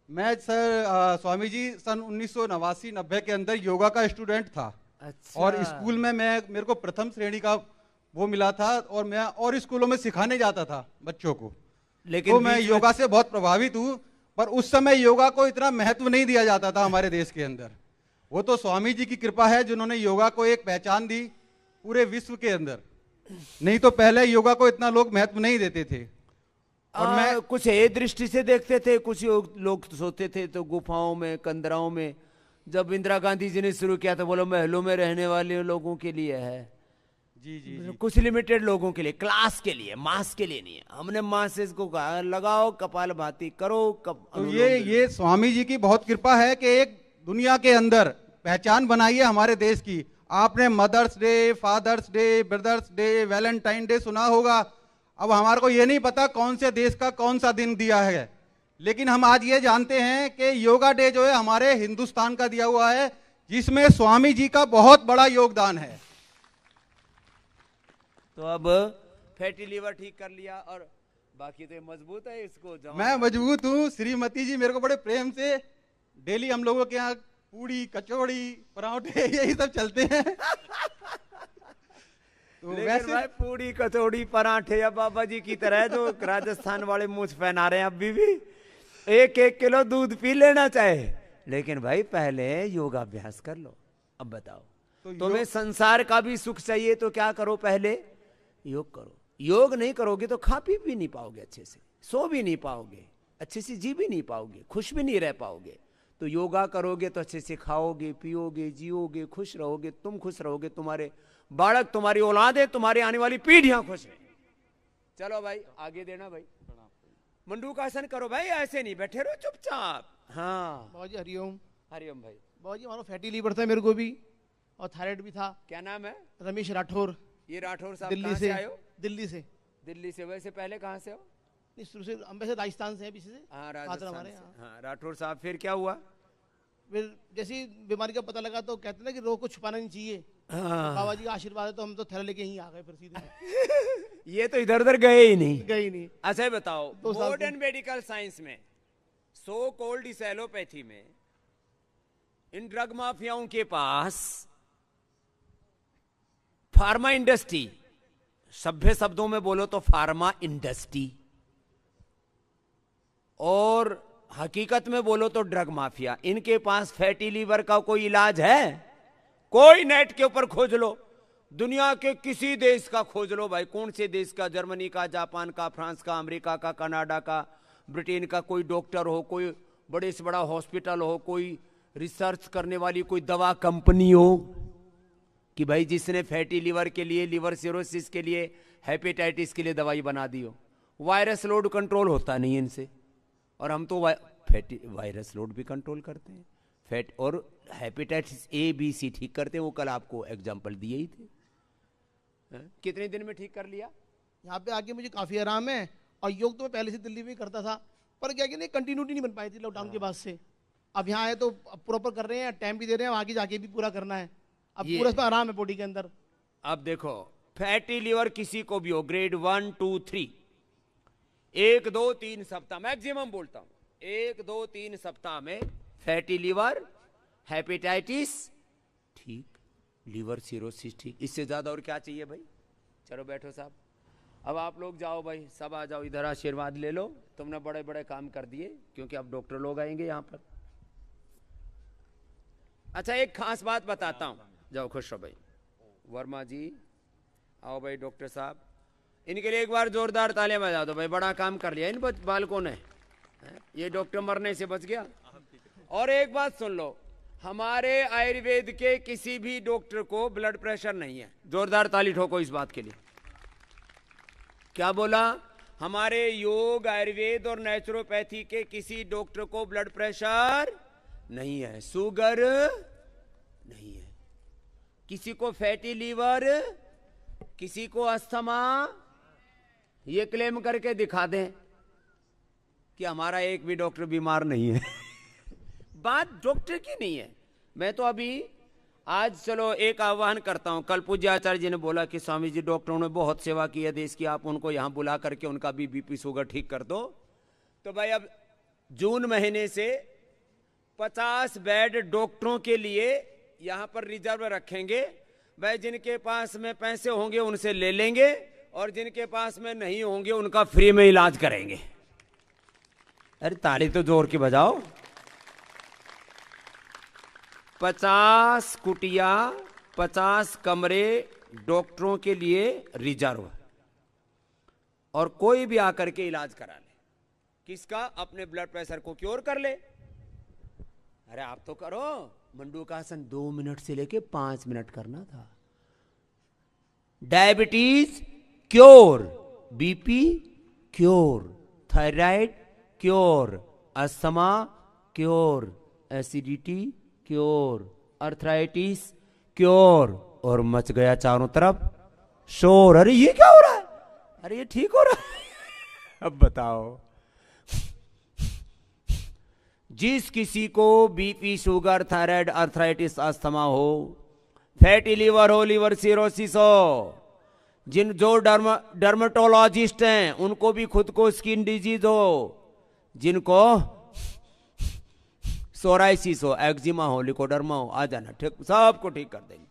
मैं सर स्वामी जी सन 1989-90 के अंदर योगा का स्टूडेंट था। अच्छा। और स्कूल में मेरे को प्रथम श्रेणी का वो मिला था, और मैं और स्कूलों में सिखाने जाता था बच्चों को। लेकिन तो मैं योगा से बहुत प्रभावित हूँ, पर उस समय योगा को इतना महत्व नहीं दिया जाता था हमारे देश के अंदर। वो तो स्वामी जी की कृपा है जिन्होंने योगा को एक पहचान दी पूरे विश्व के अंदर, नहीं तो पहले योगा को इतना लोग महत्व नहीं देते थे। और मैं कुछ ए दृष्टि से देखते थे, कुछ लोग सोते थे तो गुफाओं में, कंदराओं में। जब इंदिरा गांधी जी ने शुरू किया तो बोलो महलों में रहने वाले लोगों के लिए है। जी जी जी। कुछ लिमिटेड लोगों के लिए, क्लास के लिए, मास के लिए नहीं है। हमने मासेस को कहा लगाओ कपाल भाती करो। तो ये स्वामी जी की बहुत कृपा है कि एक दुनिया के अंदर पहचान बनाई है हमारे देश की। आपने mother's day, father's day, brother's day, valentine day सुना होगा। अब हमारे को ये नहीं पता कौन से देश का कौन सा दिन दिया है, लेकिन हम आज ये जानते हैं कि योगा डे जो है हमारे हिंदुस्तान का दिया हुआ है, जिसमें स्वामी जी का बहुत बड़ा योगदान है। तो अब फैटी लीवर ठीक कर लिया और बाकी तो मजबूत है, इसको मैं मजबूत हूँ। श्रीमती जी मेरे को बड़े प्रेम से डेली हम लोगों के यहाँ पूड़ी, कचौड़ी, पराठे यही सब चलते हैं। तो वैसे भाई पूड़ी, कचौड़ी, पराठे या बाबा जी की तरह जो राजस्थान वाले मुंह पहना रहे हैं अभी भी 1-1 किलो दूध पी लेना चाहे, लेकिन भाई पहले योगाभ्यास कर लो। अब बताओ तो तुम्हें संसार का भी सुख चाहिए तो क्या करो? पहले योग करो। योग नहीं करोगे तो खा पी भी नहीं पाओगे, अच्छे से सो भी नहीं पाओगे, अच्छे से जी भी नहीं पाओगे, खुश भी नहीं रह पाओगे। तो योगा करोगे तो अच्छे से खाओगे, पियोगे, जियोगे, खुश रहोगे। तुम खुश रहोगे, तुम्हारे बालक, तुम्हारी औलादें, तुम्हारी आने वाली पीढ़ियां खुश है। चलो भाई आगे देना भाई। मंडूकासन करो भाई, ऐसे नहीं बैठे रहो चुपचाप। हाँ बाबा जी हरिओम। हरिओम भाई। बाबा जी हमारा फैटी लीवर था मेरे को भी, और थायराइड भी था। क्या नाम है? रमेश राठौर। ये राठौर साहब दिल्ली कहाँ से आए हो? दिल्ली से। दिल्ली से। वैसे पहले कहाँ से हो? नहीं शुरू से हम वैसे राजस्थान से हैं, पीछे से। हाँ खातर राजस्थान हमारे से। यहाँ। हाँ राठौर साहब, फिर क्या हुआ? फिर जैसी बीमारी का पता लगा तो कहते हैं ना कि रोग को छुपाना नहीं चाहिए। हाँ। बाबा जी का आशीर्वाद है तो हम तो थैला लेके ही आ गए फिर सीधे। ये तो इधर उधर गए ही नहीं। गए ही नहीं। अच्छा बताओ, 2 साल मॉडर्न मेडिकल साइंस में, सो कोल्ड इस एलोपैथी में, इन ड्रग माफियाओं के पास फार्मा इंडस्ट्री, सभ्य शब्दों में बोलो तो फार्मा इंडस्ट्री, और हकीकत में बोलो तो ड्रग माफिया, इनके पास फैटी लीवर का कोई इलाज है? कोई नेट के ऊपर खोज लो, दुनिया के किसी देश का खोज लो भाई, कौन से देश का, जर्मनी का, जापान का, फ्रांस का, अमेरिका का, कनाडा का, ब्रिटेन का, कोई डॉक्टर हो, कोई बड़े से बड़ा हॉस्पिटल हो, कोई रिसर्च करने वाली कोई दवा कंपनी हो कि भाई जिसने फैटी लीवर के लिए, लीवर सिरोसिस के लिए, हेपेटाइटिस के लिए दवाई बना दी हो। वायरस लोड कंट्रोल होता नहीं इनसे, और हम तो फैटी वायरस लोड भी कंट्रोल करते हैं, फैट और हेपेटाइटिस A-B-C ठीक करते हैं। वो कल आपको एग्जांपल दिए ही थे। कितने दिन में ठीक कर लिया? यहाँ पे आके मुझे काफी आराम है। और योग तो मैं पहले से दिल्ली में ही करता था, पर क्या कि नहीं कंटिन्यूटी नहीं बन पाई थी लॉकडाउन के बाद से। अब यहाँ आए तो प्रॉपर कर रहे हैं, टाइम भी दे रहे हैं, आगे जाके भी पूरा करना है। अब पूरा इसमें आराम है बॉडी के अंदर। अब देखो फैटी लीवर किसी को भी हो, ग्रेड 1, 2, 3, 1, 2, 3 सप्ताह मैक्सिमम बोलता हूं, 1, 2, 3 सप्ताह में फैटी लीवर, हेपेटाइटिस ठीक, लीवर सिरोसिस ठीक। इससे ज्यादा और क्या चाहिए भाई? चलो बैठो साहब, अब आप लोग जाओ भाई, सब आ जाओ इधर, आशीर्वाद ले लो। तुमने बड़े बड़े काम कर दिए, क्योंकि अब डॉक्टर लोग आएंगे यहाँ पर। अच्छा एक खास बात बताता हूं, जाओ खुश रहो भाई। वर्मा जी आओ भाई, डॉक्टर साहब, इनके लिए एक बार जोरदार तालियां बजा दो भाई, बड़ा काम कर लिया इन बालकों ने। ये डॉक्टर मरने से बच गया। और एक बात सुन लो, हमारे आयुर्वेद के किसी भी डॉक्टर को ब्लड प्रेशर नहीं है। जोरदार ताली ठोको इस बात के लिए। क्या बोला? हमारे योग, आयुर्वेद और नेचुरोपैथी के किसी डॉक्टर को ब्लड प्रेशर नहीं है, शुगर नहीं है, किसी को फैटी लीवर, किसी को अस्थमा। ये क्लेम करके दिखा दें कि हमारा एक भी डॉक्टर बीमार नहीं है। बात डॉक्टर की नहीं है। मैं तो अभी आज चलो एक आह्वान करता हूं। कल पूज्य आचार्य जी ने बोला कि स्वामी जी डॉक्टरों ने बहुत सेवा की है देश की, आप उनको यहां बुला करके उनका भी बीपी शुगर ठीक कर दो। तो भाई अब जून महीने से 50 बेड डॉक्टरों के लिए यहां पर रिजर्व रखेंगे। भाई जिनके पास में पैसे होंगे उनसे ले लेंगे और जिनके पास में नहीं होंगे उनका फ्री में इलाज करेंगे। अरे ताली तो जोर की बजाओ। 50 कुटिया 50 कमरे डॉक्टरों के लिए रिजर्व, और कोई भी आकर के इलाज करा ले। किसका? अपने ब्लड प्रेशर को क्योर कर ले। अरे आप तो करो। मंडू का आसन 2 मिनट से लेके 5 मिनट करना था। Diabetes cure, BP cure, thyroid cure, asthma cure, acidity cure, arthritis cure, और मच गया चारों तरफ शोर। अरे ये क्या हो रहा है? अरे ये ठीक हो रहा है? अब बताओ। जिस किसी को BP, sugar, thyroid, arthritis, asthma हो, फैटी लीवर हो, लीवर सिरोसिस हो, जो डर्मेटोलॉजिस्ट हैं उनको भी खुद को स्किन डिजीज हो, जिनको सोराइसिस हो, एक्जिमा हो, लिकोडर्मा हो, आ जाना, ठीक, सबको ठीक कर देंगे।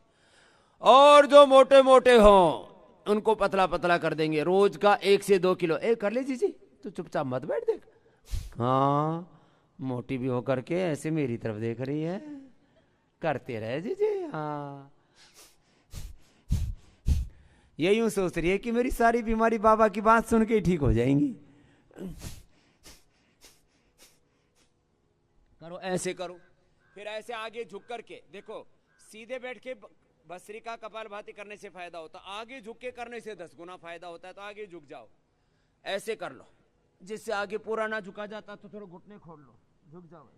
और जो मोटे मोटे हो उनको पतला पतला कर देंगे। रोज का 1 से 2 किलो। कर ले जी, तो चुपचाप मत बैठ, देख। हाँ, मोटी भी होकर के ऐसे मेरी तरफ देख रही है, करते रहे जी। हाँ, ये यूं सोच रही है कि मेरी सारी बीमारी बाबा की बात सुन के ही ठीक हो जाएंगी। करो, ऐसे करो। फिर ऐसे आगे झुक करके देखो। सीधे बैठ के भस्त्रिका कपालभाति करने से फायदा होता, आगे झुक के करने से 10 गुना फायदा होता है। तो आगे झुक जाओ, ऐसे कर लो। जिससे आगे पूरा ना झुका जाता तो थोड़ा घुटने खोल लो, झुक जाओ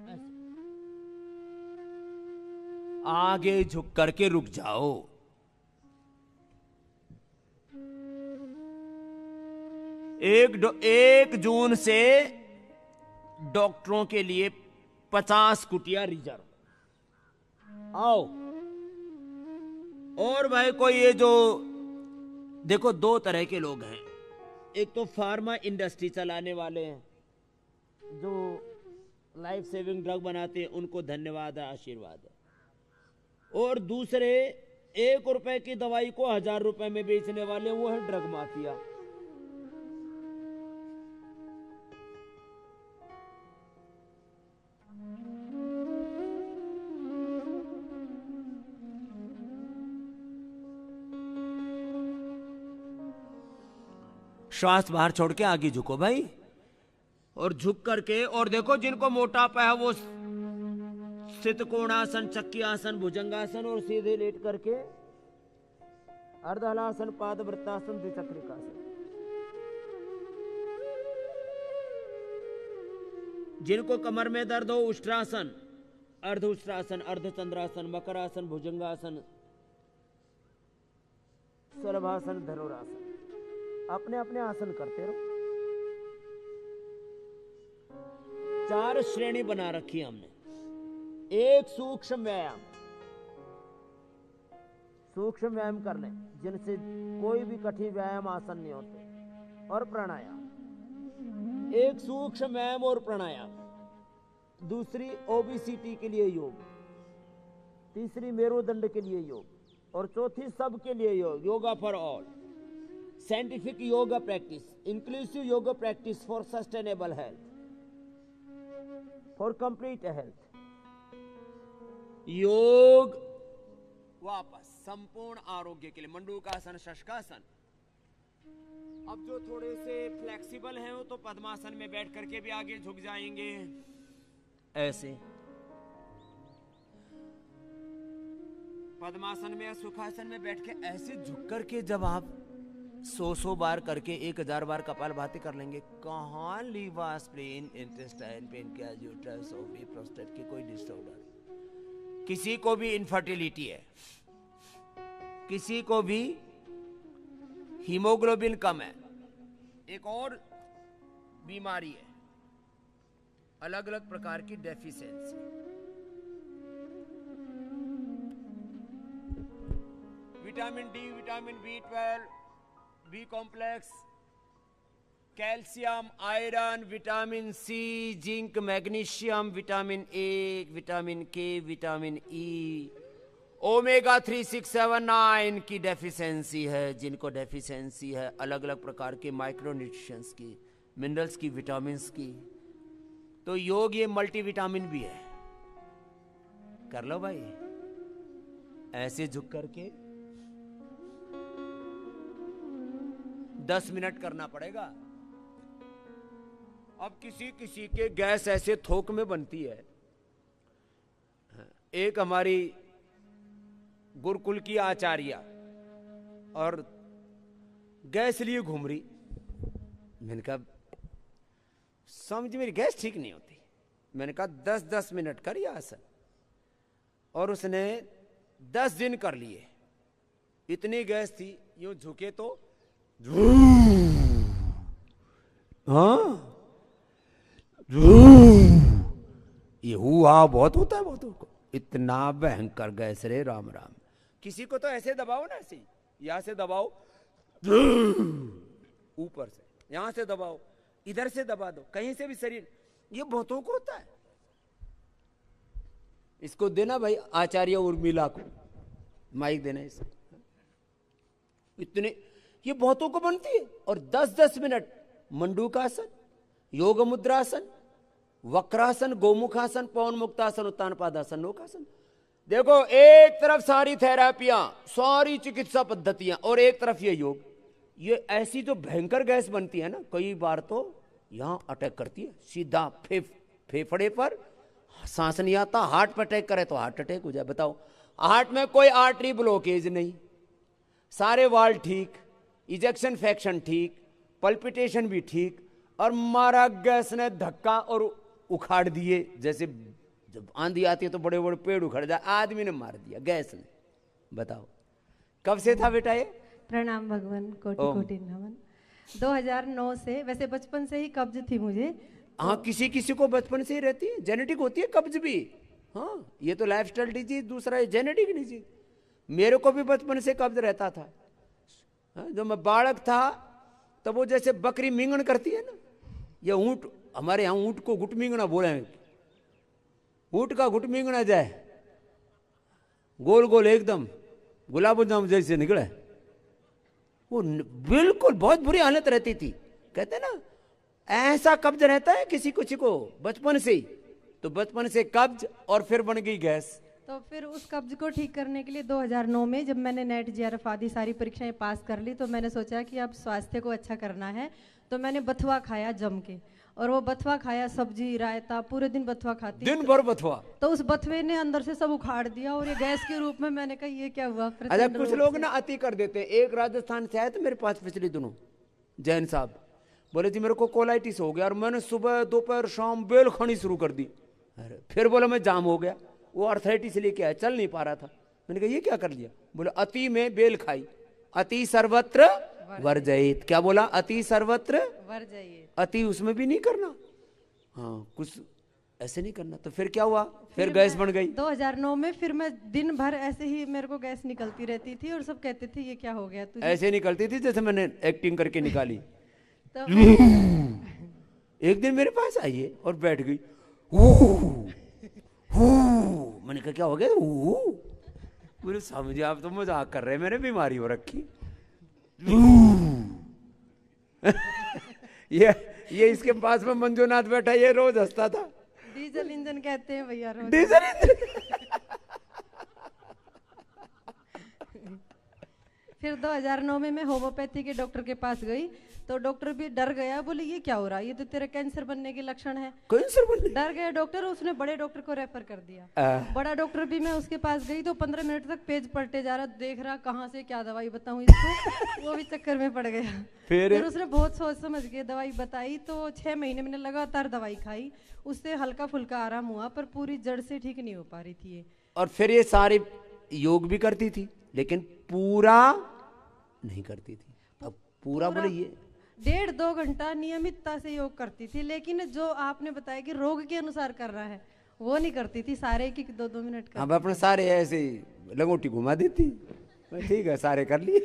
ऐसे। आगे झुक करके रुक जाओ। एक जून से डॉक्टरों के लिए 50 कुटिया रिजर्व। आओ। और भाई कोई ये जो देखो, 2 तरह के लोग हैं। एक तो फार्मा इंडस्ट्री चलाने वाले हैं, जो लाइफ सेविंग ड्रग बनाते हैं, उनको धन्यवाद है, आशीर्वाद है। और दूसरे 1 रुपए की दवाई को 1000 रुपए में बेचने वाले, वो है ड्रग माफिया। श्वास बाहर छोड़ के आगे झुको भाई, और झुक करके, और देखो जिनको मोटापा है वो सितकोणासन, चक्की आसन, भुजंगासन, और सीधे लेट करके अर्धहलासन, पादवृत्तासन, द्विचक्रिकासन। जिनको कमर में दर्द हो, उष्ट्रासन, अर्ध उष्ट्रासन, अर्धचंद्रासन, मकरासन, भुजंगासन, शलभासन, धनुरासन। अपने अपने आसन करते रहो। 4 श्रेणी बना रखी है हमने। एक सूक्ष्म व्यायाम, सूक्ष्म व्यायाम कर लें जिनसे कोई भी कठिन व्यायाम आसन नहीं होते, और प्राणायाम। एक सूक्ष्म व्यायाम और प्राणायाम। दूसरी ओबेसिटी के लिए योग, तीसरी मेरुदंड के लिए योग, और चौथी सबके लिए योग, yoga for all. Scientific yoga practice, inclusive yoga practice for sustainable health, for complete health. योग वापस संपूर्ण आरोग्य के लिए। मंडूकासन, शशकासन। अब जो थोड़े से फ्लेक्सिबल हैं वो तो पद्मासन में बैठ करके भी आगे झुक जाएंगे, ऐसे। पद्मासन में या सुखासन में बैठ के ऐसे झुक करके जब आप 100 बार करके 1000 बार कपालभाति कर लेंगे, कहाँ liver, spleen, intestine, pancreas, uterus, ovary, prostate के कोई डिसऑर्डर, किसी को भी इनफर्टिलिटी है, किसी को भी हीमोग्लोबिन कम है, एक और बीमारी है, अलग अलग प्रकार की deficiency. Vitamin D, vitamin B12, B complex, calcium, iron, vitamin C, zinc, magnesium, vitamin A, vitamin K, vitamin E, omega 3, 6, 7, 9 की डेफिशिएंसी है। जिनको डेफिशिएंसी है अलग अलग प्रकार के माइक्रोन्यूट्रिशंस की, मिनरल्स की, विटामिन्स की, तो योग ये मल्टीविटामिन भी है। कर लो भाई, ऐसे झुक करके 10 मिनट करना पड़ेगा। अब किसी किसी के गैस ऐसे थोक में बनती है। एक हमारी गुरुकुल की आचार्य और गैस लिए घूम रही। मैंने कहा समझ मेरी गैस ठीक नहीं होती। मैंने कहा 10-10 मिनट कर ये आसन, और उसने 10 दिन कर लिए। इतनी गैस थी, यूं झुके तो हाँ ये हुआ बहुत होता है बहुतों को। इतना भयंकर गैस रे, राम राम। किसी को तो ऐसे दबाओ ना, ऐसे यहां से दबाओ, ऊपर से, यहां से दबाओ, इधर से दबा दो, कहीं से भी शरीर, ये बहुतों को होता है। इसको देना भाई आचार्य उर्मिला को माइक देना इसको। इतने ये बहुतों को बनती है। और 10-10 मिनट मंडूकासन, योग मुद्रासन, वक्रासन, गोमुखासन, पवन मुक्तासन, उत्तान पादासन, नौकासन। देखो एक तरफ सारी थेरापियां, सारी चिकित्सा पद्धतियां, और एक तरफ ये योग। ये ऐसी जो भयंकर गैस बनती है ना, कई बार तो यहां अटैक करती है सीधा फेफड़े पर। सांस नहीं आता, हार्ट पर अटैक करे तो हार्ट अटैक हो जाए। बताओ, हार्ट में कोई आर्टरी ब्लॉकेज नहीं, सारे वाल ठीक, इजेक्शन फ्रैक्शन ठीक, पल्पिटेशन भी ठीक, और मारा गैस ने धक्का और उखाड़ दिए। जैसे जब आंधी आती है तो बड़े बड़े पेड़ उखड़ जाए, आदमी ने मार दिया गैस ने। बताओ कब से था बेटा ये? प्रणाम भगवान, कोटि कोटि नमन। 2009 से, वैसे बचपन से ही कब्ज थी मुझे। हाँ, किसी किसी को बचपन से ही रहती है, जेनेटिक होती है कब्ज भी। हाँ, ये तो लाइफस्टाइल डिजीज, दूसरा है जेनेटिक डिजीज। मेरे को भी बचपन से कब्ज रहता था। हाँ, जब मैं बालक था तब वो जैसे बकरी मिंगण करती है ना, ये ऊंट, हमारे यहाँ ऊंट को गुट मिंगना बोले, ऊंट का गुट मिंगना जाए, गोल गोल एकदम गुलाब जामुन जैसे निकले, वो बिल्कुल बहुत बुरी हालत रहती थी। कहते ना ऐसा कब्ज रहता है किसी किसी को बचपन से ही। तो बचपन से कब्ज और फिर बन गई गैस। तो फिर उस कब्ज को ठीक करने के लिए 2009 में जब मैंने नेट जेआरएफ आदि सारी परीक्षाएं पास कर ली, तो मैंने सोचा कि अब स्वास्थ्य को अच्छा करना है। तो मैंने बथुआ खाया जम के, और वो बथुआ खाया, सब्जी रायता, पूरे दिन बथुआ खाती, दिन भर बथुआ। तो उस बथुए ने अंदर से सब उखाड़ दिया, और ये गैस के रूप में। मैंने कहा ये क्या हुआ? अच्छा, कुछ लोग ना अति कर देते हैं। एक राजस्थान से आए थे मेरे पास पिछले दिनों, जैन साहब, बोले जी मेरे को कोलाइटिस हो गया, और मैंने सुबह दोपहर शाम बेल खानी शुरू कर दी। अरे फिर बोला मैं जाम हो गया, वो अर्थराइटिस लेके आया, चल नहीं पा रहा था। मैंने कहा ये क्या कर लिया? बोले अति में बेल खाई, अति सर्वत्र वर्जयित। क्या बोला? अति सर्वत्र वर्जयित। अति उसमें भी नहीं करना, हाँ कुछ ऐसे नहीं करना। तो फिर क्या हुआ? फिर गैस बन गई। 2009 में फिर मैं दिन भर ऐसे ही, मेरे को गैस निकलती रहती थी, और सब कहते थे ये क्या हो गया तुझे? ऐसे निकलती थी जैसे मैंने एक्टिंग करके निकाली। तो एक दिन मेरे पास आई है और बैठ गई। मैंने कहा क्या हो गया? बोले समझे आप तो मजाक कर रहे हैं, मैंने बीमारी हो रखी। ये इसके पास में मंजूनाथ बैठा, ये रोज हंसता था। डीजल इंजन कहते हैं भैया रोज। Diesel engine. फिर 2009 में मैं होम्योपैथी के डॉक्टर के पास गई, तो डॉक्टर भी डर गया, बोले ये क्या हो रहा है, ये तो तेरा कैंसर बनने के लक्षण है। कैंसर बनने? डर गया डॉक्टर, उसने बड़े डॉक्टर को रेफर कर दिया। बड़ा डॉक्टर भी, मैं उसके पास गई तो 15 मिनट तक पेज पलटे जा रहा, देख रहा कहाँ से क्या दवाई बताऊं इसको। वो भी चक्कर में पड़ गया। फिर उसने बहुत सोच समझ के दवाई बताई, तो 6 महीने मैंने लगातार दवाई खाई, उससे हल्का फुल्का आराम हुआ, पर पूरी जड़ से ठीक नहीं हो पा रही थी ये। और फिर ये सारे योग भी करती थी, लेकिन पूरा नहीं करती थी। अब पूरा बोले ये 1.5-2 घंटा नियमितता से योग करती थी, लेकिन जो आपने बताया कि रोग के अनुसार कर रहा है, वो नहीं करती थी। सारे की 2-2 मिनट कर। अब अपने सारे ऐसे लंगोटी घुमा देती, ठीक है सारे कर लिए।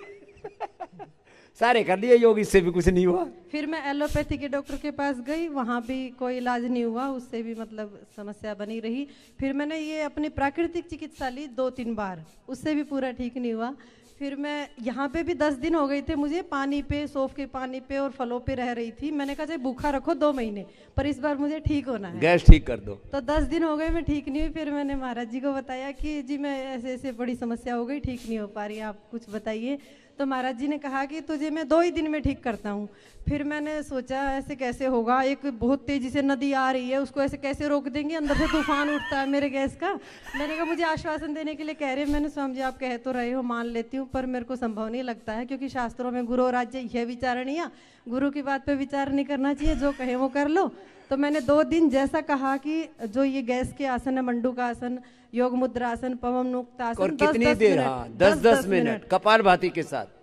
सारे कर लिए योग, इससे भी कुछ नहीं हुआ। फिर मैं एलोपैथी के डॉक्टर के पास गई, वहाँ भी कोई इलाज नहीं हुआ, उससे भी मतलब समस्या बनी रही। फिर मैंने ये अपनी प्राकृतिक चिकित्सा ली 2-3 बार, उससे भी पूरा ठीक नहीं हुआ। फिर मैं यहाँ पे भी 10 दिन हो गए थे मुझे पानी पे, सौंफ के पानी पे और फलों पे रह रही थी। मैंने कहा चाहे भूखा रखो 2 महीने, पर इस बार मुझे ठीक होना है, गैस ठीक कर दो। तो 10 दिन हो गए मैं ठीक नहीं हुई। फिर मैंने महाराज जी को बताया कि जी मैं ऐसे ऐसे बड़ी समस्या हो गई, ठीक नहीं हो पा रही, आप कुछ बताइए। तो महाराज जी ने कहा कि तुझे मैं 2 ही दिन में ठीक करता हूँ। फिर मैंने सोचा ऐसे कैसे होगा, एक बहुत तेजी से नदी आ रही है, उसको ऐसे कैसे रोक देंगे, अंदर से तूफान उठता है मेरे गैस का। मैंने कहा मुझे आश्वासन देने के लिए कह रहे हैं, मैंने स्वामी जी आप कह तो रहे हो, मान लेती हूँ, पर मेरे को संभव नहीं लगता है, क्योंकि शास्त्रों में गुरु राज्य यह विचारणीय, गुरु की बात पे विचार नहीं करना चाहिए, जो कहे वो कर लो। तो मैंने 2 दिन जैसा कहा कि जो ये गैस के आसन है, मंडूक आसन, योग मुद्रा आसन, पवन मुक्त आसन, और कितनी देर? हाँ 10-10 मिनट कपाल भाती के साथ।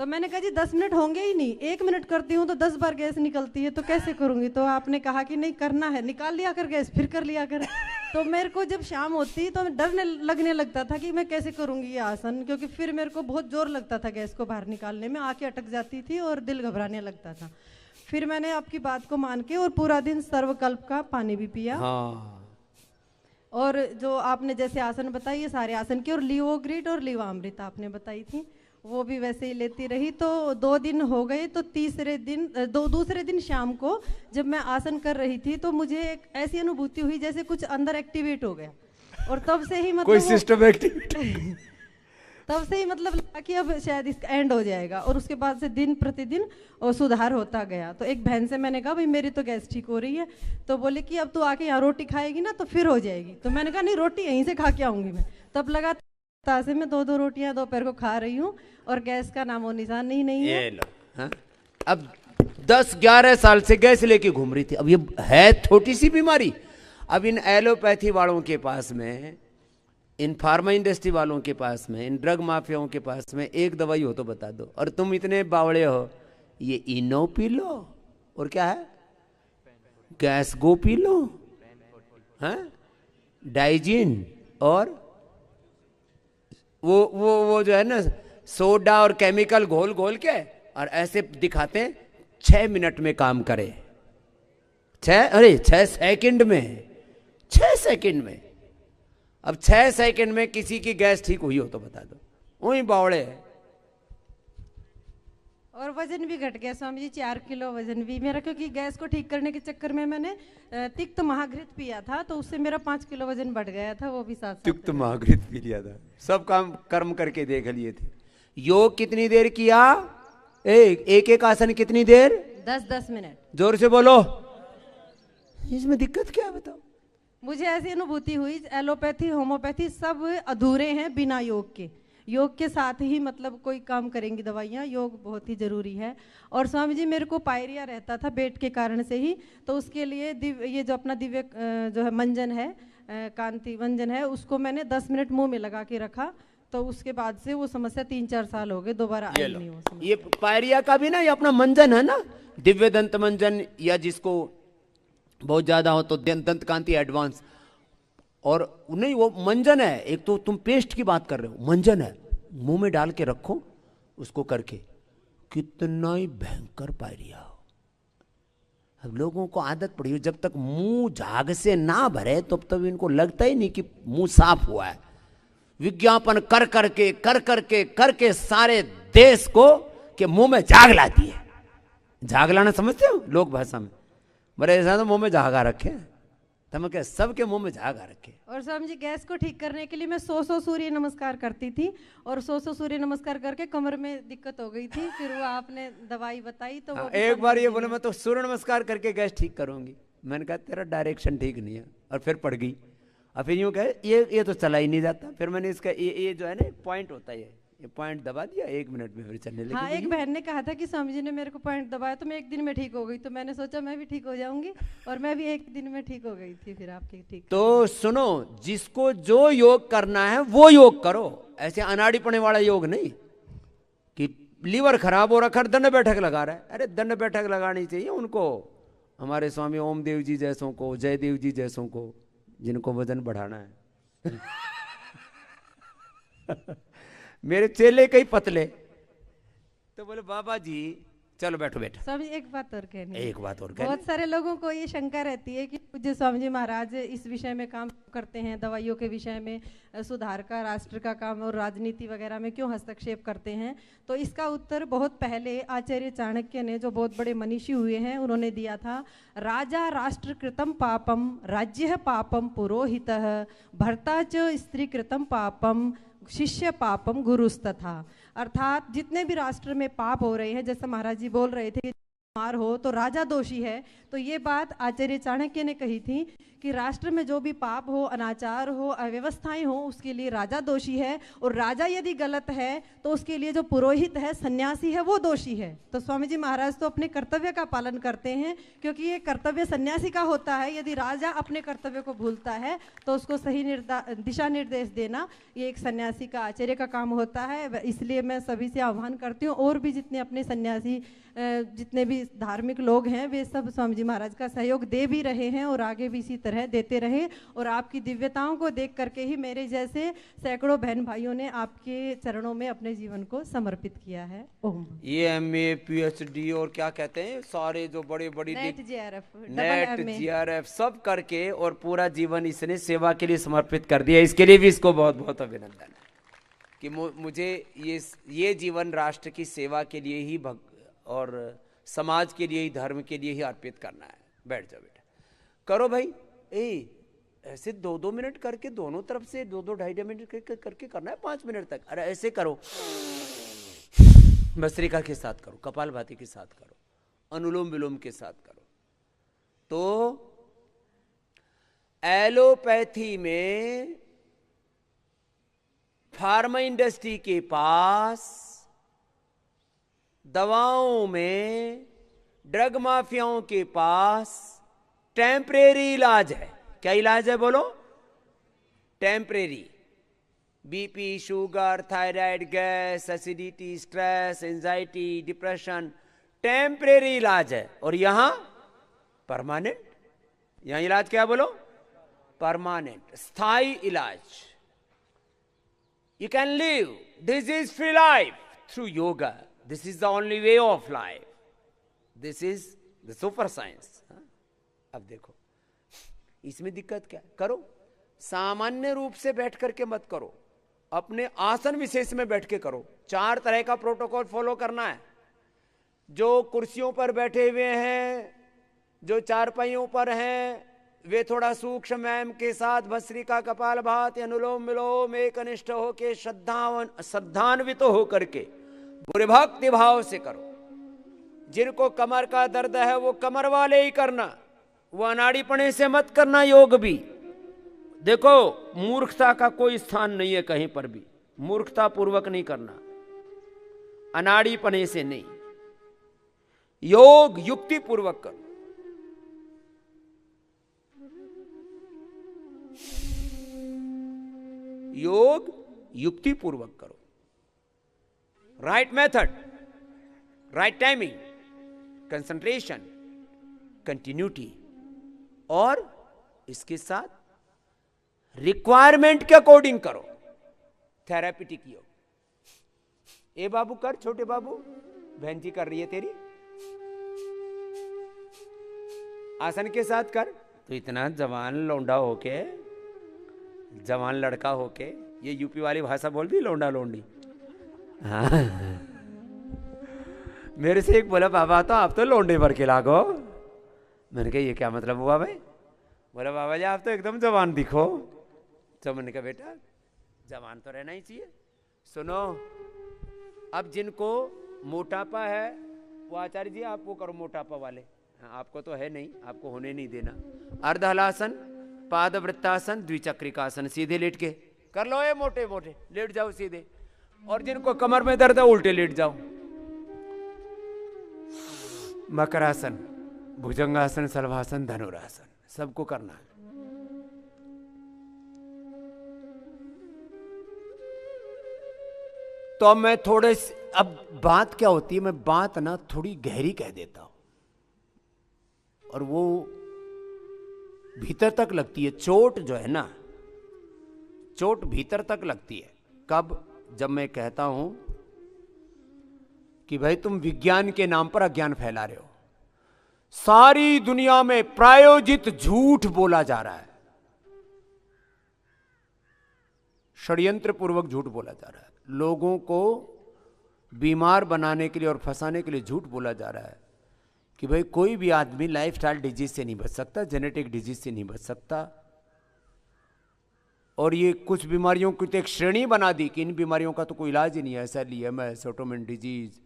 तो मैंने कहा जी 10 मिनट होंगे ही नहीं, 1 मिनट करती हूँ तो 10 बार गैस निकलती है, तो कैसे करूंगी? तो आपने कहा कि नहीं करना है, निकाल लिया कर गैस, फिर कर लिया कर। तो मेरे को जब शाम होती तो डरने लगने लगता था कि मैं कैसे करूंगी ये आसन, क्योंकि फिर मेरे को बहुत जोर लगता था गैस को बाहर निकालने में, आंखें अटक जाती थी और दिल घबराने लगता था। फिर मैंने आपकी बात को मान के और पूरा दिन सर्वकल्प का पानी भी पिया। हाँ। और जो आपने जैसे आसन बताई, ये सारे आसन की, और लीवोग्रिड और लीवामृत आपने बताई थी, वो भी वैसे ही लेती रही। तो 2 दिन हो गए, तो दूसरे दिन शाम को जब मैं आसन कर रही थी तो मुझे एक ऐसी अनुभूति हुई जैसे कुछ अंदर एक्टिवेट हो गया, और तब से ही मतलब कोई सिस्टम एक्टिविटी तब से ही मतलब लगा कि अब शायद इसका एंड हो जाएगा। और उसके बाद से दिन प्रतिदिन और सुधार होता गया। तो एक बहन से मैंने कहा भाई मेरी तो गैस ठीक हो रही है, तो बोले कि अब तू आके यहाँ रोटी खाएगी ना तो फिर हो जाएगी। तो मैंने कहा नहीं, रोटी यहीं से खा के आऊंगी मैं। तब लगा से मैं 2-2 रोटियां दोपहर को खा रही हूँ और गैस का नामो निशान नहीं है। ये लो, हाँ? अब 10-11 साल से गैस लेके घूम रही थी। अब ये है छोटी सी बीमारी। अब इन एलोपैथी वालों के पास में, इन फार्मा इंडस्ट्री वालों के पास में, इन ड्रग माफियाओं के पास में एक दवाई हो तो बता दो, और तुम इतने बावड़े हो, ये इनो पी लो, और क्या है गैस गो पी लो, हाँ डाइजिन, और वो जो है ना सोडा और केमिकल घोल घोल के, और ऐसे दिखाते हैं 6 मिनट में काम करे, 6 सेकंड में, 6 सेकंड में। अब 6 सेकंड में किसी की गैस ठीक हुई हो तो बता दो, वही बावड़े है। और वजन भी घट गया स्वामी जी, 4 किलो वजन भी मेरा, क्योंकि गैस को ठीक करने के चक्कर में मैंने तिक्त महाघृत पिया था, तो उससे मेरा 5 किलो वजन बढ़ गया था, वो भी साथ साथ। तिक्त महाघृत पी लिया था, सब काम कर्म करके देख लिए थे। योग कितनी देर किया? एक आसन कितनी देर? 10-10 मिनट। जोर से बोलो। इसमें दिक्कत क्या है बताओ? मुझे ऐसी अनुभूति हुई एलोपैथी होम्योपैथी सब अधूरे हैं बिना योग के। योग के साथ ही मतलब कोई काम करेंगी दवाइयाँ, योग बहुत ही जरूरी है। और स्वामी जी मेरे को पायरिया रहता था पेट के कारण से ही, तो उसके लिए ये जो अपना दिव्य जो है मंजन है, कांति मंजन है, उसको मैंने 10 मिनट मुंह में लगा के रखा, तो उसके बाद से वो समस्या 3-4 साल हो गए, दोबारा आई नहीं वो समस्या। ये पायरिया का भी ना, ये अपना मंजन है ना, दिव्य दंत मंजन, या जिसको बहुत ज्यादा हो तो दंत कांति एडवांस, और नहीं वो मंजन है। एक तो तुम पेस्ट की बात कर रहे हो, मंजन है, मुंह में डाल के रखो उसको करके, कितना ही भयंकर पायरिया हो। अब लोगों को आदत पड़ी है, जब तक मुंह झाग से ना भरे तब तक इनको लगता ही नहीं कि मुंह साफ हुआ है। विज्ञापन कर करके सारे देश को के मुंह में झाग लाती है। झाग लाना समझते हो लोक भाषा में? बड़े ऐसा तो मुंह में झागा रखे, तम क्या सबके मुंह में झागा रखे। और स्वामी जी गैस को ठीक करने के लिए मैं 100 सूर्य नमस्कार करती थी, और 100 सूर्य नमस्कार करके कमर में दिक्कत हो गई थी, फिर वो आपने दवाई बताई तो वो एक बार ये बोले मैं तो सूर्य नमस्कार करके गैस ठीक करूंगी। मैंने कहा तेरा डायरेक्शन ठीक नहीं है, और फिर पड़ गई। और फिर यूँ कहे ये तो चला ही नहीं जाता। फिर मैंने इसका ये जो है ना पॉइंट होता है, ये पॉइंट दबा दिया, 1 मिनट में फिर चलने लगी। हाँ, एक बहन ने कहा था कि स्वामी जी ने मेरे को पॉइंट दबाया तो मैं 1 दिन में ठीक हो गई, तो मैंने सोचा मैं भी ठीक हो जाऊंगी, और मैं भी 1 दिन में ठीक हो गई थी फिर आपकी ठीक। तो सुनो, जिसको जो योग करना है वो योग करो, ऐसे अनाड़ी पड़ने वाला योग नहीं कि लीवर खराब हो रखा दंड बैठक लगा रहा है। अरे दंड बैठक लगानी चाहिए उनको, हमारे स्वामी ओम देव जी जैसों को, जयदेव जी जैसों को, जिनको वजन बढ़ाना है। मेरे चेले कई पतले, तो बोले बाबा जी चलो बैठो बेटा। स्वामी एक बात और कहनी है। एक बात और कहनी। बहुत सारे लोगों को ये शंका रहती है कि पूज्य स्वामी जी महाराज इस विषय में काम करते हैं, दवाइयों के विषय में, सुधार का, राष्ट्र का काम और राजनीति वगैरह में क्यों हस्तक्षेप करते हैं। तो इसका उत्तर बहुत पहले आचार्य चाणक्य ने, जो बहुत बड़े मनीषी हुए हैं, उन्होंने दिया था। राजा राष्ट्र कृतम पापम राज्य पापम पुरोहितः भर्ता च स्त्री कृतम पापम शिष्य पापम गुरुस्तथा। अर्थात जितने भी राष्ट्र में पाप हो रहे हैं, जैसे महाराज जी बोल रहे थे कि बीमार हो तो राजा दोषी है, तो ये बात आचार्य चाणक्य ने कही थी कि राष्ट्र में जो भी पाप हो, अनाचार हो, अव्यवस्थाएं हो, उसके लिए राजा दोषी है। और राजा यदि गलत है तो उसके लिए जो पुरोहित है, सन्यासी है, वो दोषी है। तो स्वामी जी महाराज तो अपने कर्तव्य का पालन करते हैं, क्योंकि ये कर्तव्य सन्यासी का होता है। यदि राजा अपने कर्तव्य को भूलता है तो उसको सही दिशा निर्देश देना ये एक सन्यासी का, आचार्य का काम होता है। इसलिए मैं सभी से आह्वान करती हूँ, और भी जितने अपने सन्यासी, जितने भी धार्मिक लोग हैं, वे सब स्वामी जी महाराज का सहयोग दे भी रहे हैं और आगे भी इसी तरह देते रहे। और आपकी दिव्यताओं को देख करके ही मेरे जैसे सैकड़ों बहन भाइयों ने आपके चरणों में अपने जीवन को समर्पित किया है। ओम। ये MA PhD और क्या कहते हैं सारे जो बड़े बड़े नेट GRF सब करके और पूरा जीवन इसने सेवा के लिए समर्पित कर दिया। इसके लिए भी इसको बहुत बहुत अभिनंदन है कि मुझे ये जीवन राष्ट्र की सेवा के लिए ही और समाज के लिए ही, धर्म के लिए ही अर्पित करना है। बैठ जाओ बेटा, करो भाई। ऐसे 2-2 मिनट करके दोनों तरफ से 2-2 2.5 मिनट करके करना है 5 मिनट तक। अरे ऐसे करो, भस्त्रिका के साथ करो, कपालभाति के साथ करो, अनुलोम विलोम के साथ करो। तो एलोपैथी में फार्मा इंडस्ट्री के पास, दवाओं में ड्रग माफियाओं के पास टेम्परेरी इलाज है। क्या इलाज है बोलो? Temporary. BP, sugar, thyroid, gas, acidity, stress, anxiety, depression, temporary इलाज है। और यहां परमानेंट। यहां इलाज क्या बोलो? परमानेंट, स्थायी इलाज। You can live disease-free life through yoga. This is the only way of life. This is the super science. अब देखो इसमें दिक्कत क्या है? करो, सामान्य रूप से बैठ करके मत करो, अपने आसन विशेष में बैठ के करो। 4 तरह का प्रोटोकॉल फॉलो करना है। जो कुर्सियों पर बैठे हुए हैं, जो चारपाइयों पर हैं, वे थोड़ा सूक्ष्म व्यायाम के साथ भस्त्रिका, कपालभाति, अनुलोम विलोम एक अनिष्ठ होके श्रद्धान्वित हो करके पूरे भक्ति भाव से करो। जिनको कमर का दर्द है वो कमर वाले ही करना, वो अनाड़ीपने से मत करना। योग भी देखो, मूर्खता का कोई स्थान नहीं है कहीं पर भी। मूर्खता पूर्वक नहीं करना, अनाड़ीपने से नहीं। योग युक्ति पूर्वक करो। योग युक्ति पूर्वक करो। Right method, right timing, concentration, continuity, और इसके साथ रिक्वायरमेंट के अकॉर्डिंग करो। थेरापिटिक योग। ए बाबू कर, छोटे बाबू, बहन जी कर रही है तेरी, आसन के साथ कर। तो इतना जवान लौंडा होके, जवान लड़का होके, ये यूपी वाली भाषा बोल दी, लौंडा लौंडी। हाँ। मेरे से एक बोला बाबा तो आप तो लौंडे भर के लागो। मैंने कहा ये क्या मतलब हुआ भाई? बोला बाबा जी आप तो एकदम जवान दिखो। तो मैंने कहा बेटा जवान तो रहना ही चाहिए। सुनो, अब जिनको मोटापा है वो आचार्य जी आप वो करो, मोटापा वाले। हाँ, आपको तो है नहीं, आपको होने नहीं देना। अर्धहलासन, पादवृत्तासन, द्विचक्रिकासन, सीधे लेट के कर लो। ये मोटे मोटे लेट जाओ सीधे। और जिनको कमर में दर्द है उल्टे लेट जाओ। मकरासन, भुजंगासन, शलभासन, धनुरासन, सबको करना है। तो अब मैं थोड़े, अब बात क्या होती है, मैं बात ना थोड़ी गहरी कह देता हूं और वो भीतर तक लगती है। चोट जो है ना, चोट भीतर तक लगती है। कब? जब मैं कहता हूं कि भाई तुम विज्ञान के नाम पर अज्ञान फैला रहे हो। सारी दुनिया में प्रायोजित झूठ बोला जा रहा है, षड्यंत्र पूर्वक झूठ बोला जा रहा है। लोगों को बीमार बनाने के लिए और फंसाने के लिए झूठ बोला जा रहा है कि भाई कोई भी आदमी लाइफस्टाइल डिजीज से नहीं बच सकता, जेनेटिक डिजीज से नहीं बच सकता। और ये कुछ बीमारियों की तो एक श्रेणी बना दी कि इन बीमारियों का तो कोई इलाज ही नहीं है, ऐसा MS, autoimmune disease,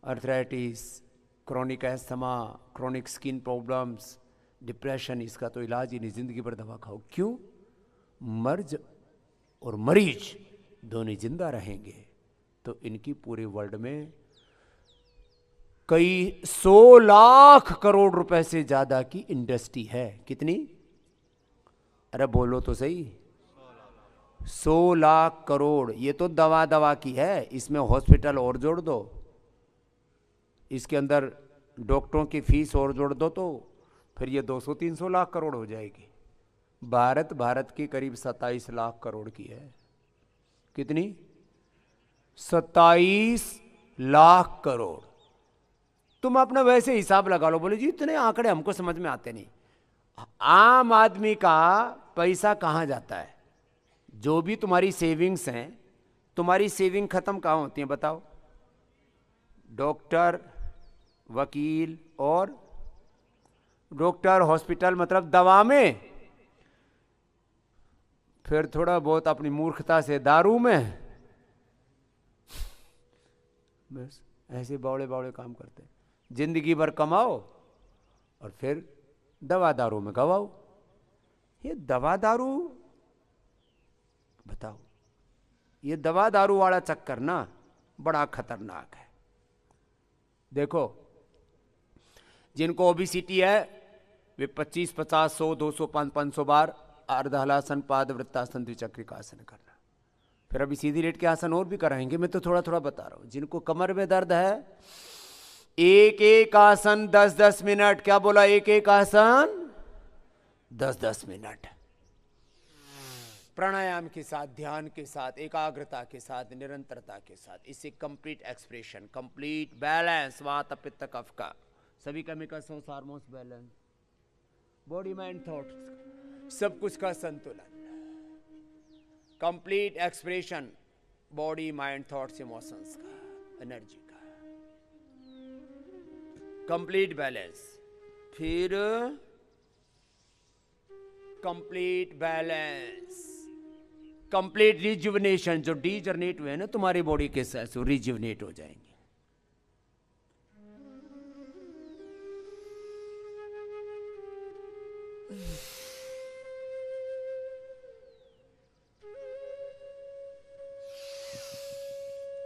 arthritis, chronic asthma, chronic skin problems, depression, इसका तो इलाज ही नहीं, जिंदगी भर दवा खाओ। क्यों? मर्ज और मरीज दोनों जिंदा रहेंगे तो इनकी पूरे वर्ल्ड में कई 100 लाख करोड़ रुपए से ज्यादा की इंडस्ट्री है। कितनी? अरे बोलो तो सही। 100 लाख करोड़। ये तो दवा की है, इसमें हॉस्पिटल और जोड़ दो, इसके अंदर डॉक्टरों की फीस और जोड़ दो तो फिर ये 200-300 लाख करोड़ हो जाएगी। भारत की करीब 27 लाख करोड़ की है। कितनी? 27 लाख करोड़। तुम अपना वैसे हिसाब लगा लो। बोले जी इतने आंकड़े हमको समझ में आते नहीं। आम आदमी का पैसा कहाँ जाता है? जो भी तुम्हारी सेविंग्स हैं, तुम्हारी सेविंग खत्म कहाँ होती है बताओ? डॉक्टर, वकील और डॉक्टर, हॉस्पिटल मतलब दवा में, फिर थोड़ा बहुत अपनी मूर्खता से दारू में, बस ऐसे बावड़े बावड़े काम करते हैं। जिंदगी भर कमाओ और फिर दवा दारू में गवाओ। ये दवा दारू, बताओ, ये दवा दारू वाला चक्कर ना बड़ा खतरनाक है। देखो जिनको ओबेसिटी है वे 25, 50, 100, 200, 500 बार अर्धहलासन, पाद वृत्तासन, द्विचक्रिकासन करना। फिर अभी सीधी लेट के आसन और भी कराएंगे, मैं तो थोड़ा थोड़ा बता रहा हूं। जिनको कमर में दर्द है, एक एक आसन 10-10 मिनट। क्या बोला? एक एक आसन 10-10 मिनट। प्राणायाम के साथ, ध्यान के साथ, एकाग्रता के साथ, निरंतरता के साथ। इससे कंप्लीट एक्सप्रेशन, कंप्लीट बैलेंस, वात पित्त कफ का सभी chemicals, hormones balance, body mind thoughts, सब कुछ का संतुलन, complete expression body mind thoughts emotions का, एनर्जी का, कंप्लीट बैलेंस। फिर कंप्लीट बैलेंस, कंप्लीट रिजुवनेशन। जो डीजनरेट हुए ना तुम्हारी बॉडी के साथ, रिजुवनेट हो जाएंगे।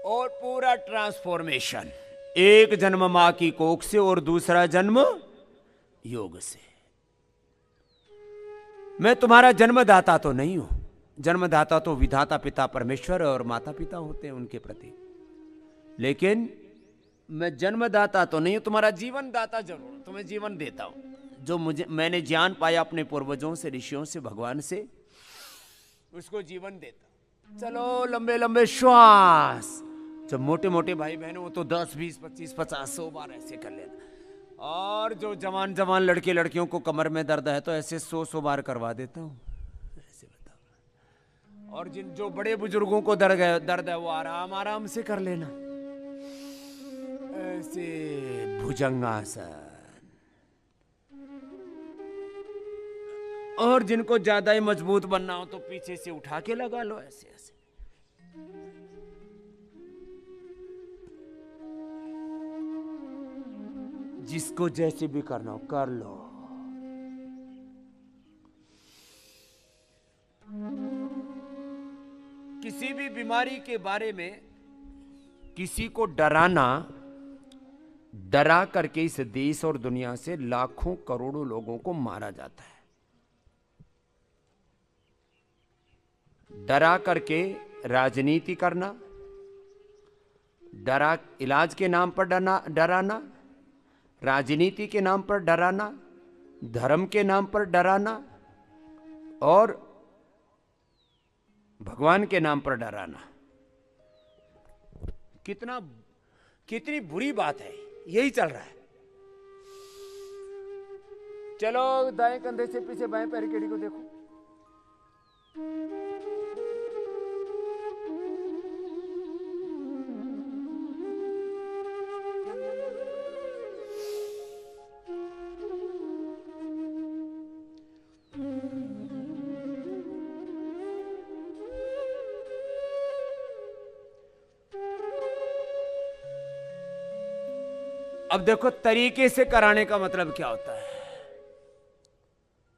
और पूरा ट्रांसफॉर्मेशन, एक जन्म मां की कोख से और दूसरा जन्म योग से। मैं तुम्हारा जन्मदाता तो नहीं हूं, जन्मदाता तो विधाता पिता परमेश्वर और माता पिता होते हैं उनके प्रति, लेकिन मैं जन्मदाता तो नहीं हूं, तुम्हारा जीवन दाता जरूर, तुम्हें जीवन देता हूं। जो मैंने ज्ञान पाया अपने पूर्वजों से, ऋषियों से, भगवान से, उसको जीवन देता। चलो लंबे लंबे श्वास। जब मोटे मोटे भाई बहन हो तो 10, 20, 25, 50, 100 बार ऐसे कर लेना। और जो जवान जवान लड़के लड़कियों को कमर में दर्द है तो ऐसे 100 बार करवा देता हूँ, ऐसे बताओ। और जो बड़े बुजुर्गों को दर्द है वो आराम आराम से कर लेना, ऐसे भुजंगासन। और जिनको ज्यादा ही मजबूत बनना हो तो पीछे से उठा के लगा लो, ऐसे ऐसे। जिसको जैसे भी करना हो कर लो। किसी भी बीमारी के बारे में किसी को डराना, डरा करके इस देश और दुनिया से लाखों करोड़ों लोगों को मारा जाता है। डरा करके राजनीति करना, डरा इलाज के नाम पर डराना, राजनीति के नाम पर डराना, धर्म के नाम पर डराना और भगवान के नाम पर डराना। कितनी बुरी बात है, यही चल रहा है। चलो दाएं कंधे से पीछे बाएं पैर की एड़ी को देखो। अब देखो तरीके से कराने का मतलब क्या होता है।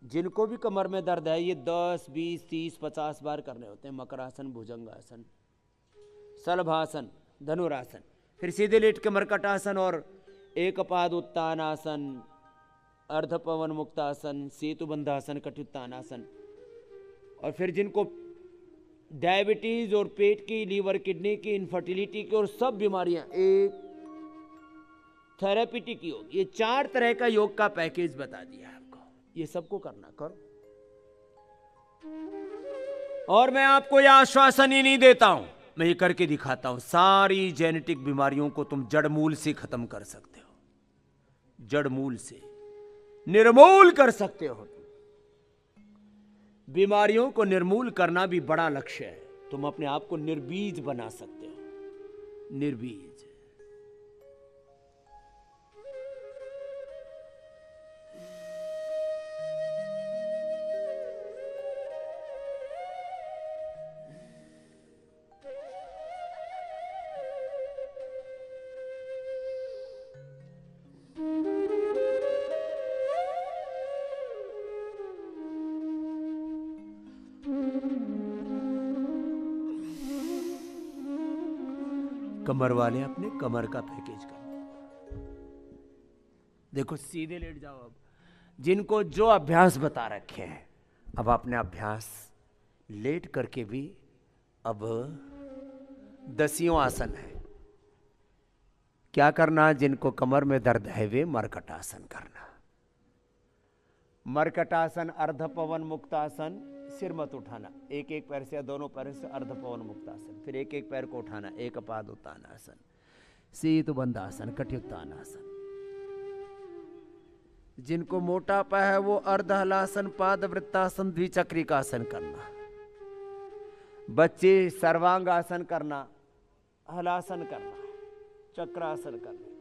जिनको भी कमर में दर्द है, ये 10, 20, 30, 50 बार करने होते हैं। मकरासन, भुजंगासन, शलभासन, धनुरासन, फिर सीधे लेट के मरकटासन और एक पाद उत्तानासन, अर्धपवन मुक्तासन, सेतुबंधासन, कटुत्तानासन। और फिर जिनको डायबिटीज और पेट की, लीवर, किडनी की, इनफर्टिलिटी की और सब बीमारियां, एक थेरेपिटिक योग, ये 4 तरह का योग का पैकेज बता दिया आपको। ये सबको करना करो। और मैं आपको यह आश्वासन ही नहीं देता हूं, मैं ये करके दिखाता हूं। सारी जेनेटिक बीमारियों को तुम जड़मूल से खत्म कर सकते हो, जड़मूल से निर्मूल कर सकते हो। बीमारियों को निर्मूल करना भी बड़ा लक्ष्य है। तुम अपने आप को निर्बीज बना सकते हो, निर्बीज। कमर वाले अपने कमर का पैकेज कर देखो। सीधे लेट जाओ। अब जिनको जो अभ्यास बता रखे हैं, अब अपने अभ्यास लेट करके भी, अब 10 आसन है। क्या करना? जिनको कमर में दर्द है वे मरकटासन करना। मरकटासन, अर्धपवन मुक्तासन, सिर मत उठाना, एक एक पैर से या दोनों पैर से अर्धपवन मुक्तासन, फिर एक एक पैर को उठाना, एक पाद उत्तानासन, सेतुबंधासन, कटियुत्तानासन। जिनको मोटापा है वो अर्ध हलासन, पाद वृत्तासन, द्विचक्रिकासन करना। बच्चे सर्वांग आसन करना, हलासन करना, चक्रासन करना।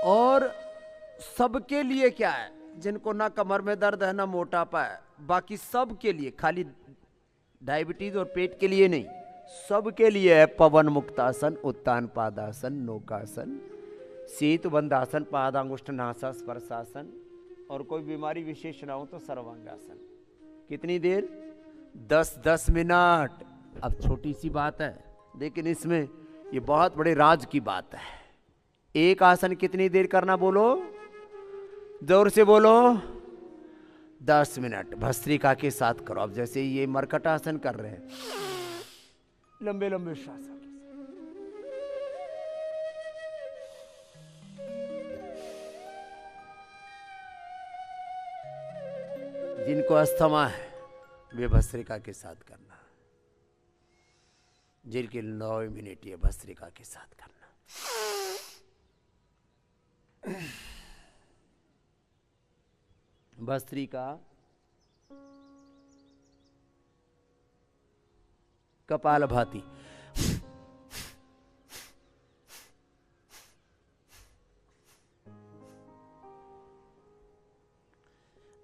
और सबके लिए क्या है? जिनको ना कमर में दर्द है ना मोटापा है, बाकी सबके लिए, खाली डायबिटीज और पेट के लिए नहीं, सबके लिए है पवन मुक्तासन, उत्तान पादासन, नौकासन, सेतुबंधासन, पादांगुष्ठ नासा स्पर्शासन। और कोई बीमारी विशेष ना हो तो सर्वांगासन। कितनी देर? 10-10 मिनट। अब छोटी सी बात है, लेकिन इसमें ये बहुत बड़े राज की बात है। एक आसन कितनी देर करना? बोलो, जोर से बोलो। 10 मिनट भस्त्रिका के साथ करो। अब जैसे ये मरकटासन कर रहे हैं, लंबे लंबे श्वास। जिनको अस्थमा है वे भस्त्रिका के साथ करना। जिनके 9 मिनट ये भस्त्रिका के साथ करना। भस्त्रिका, कपालभाति।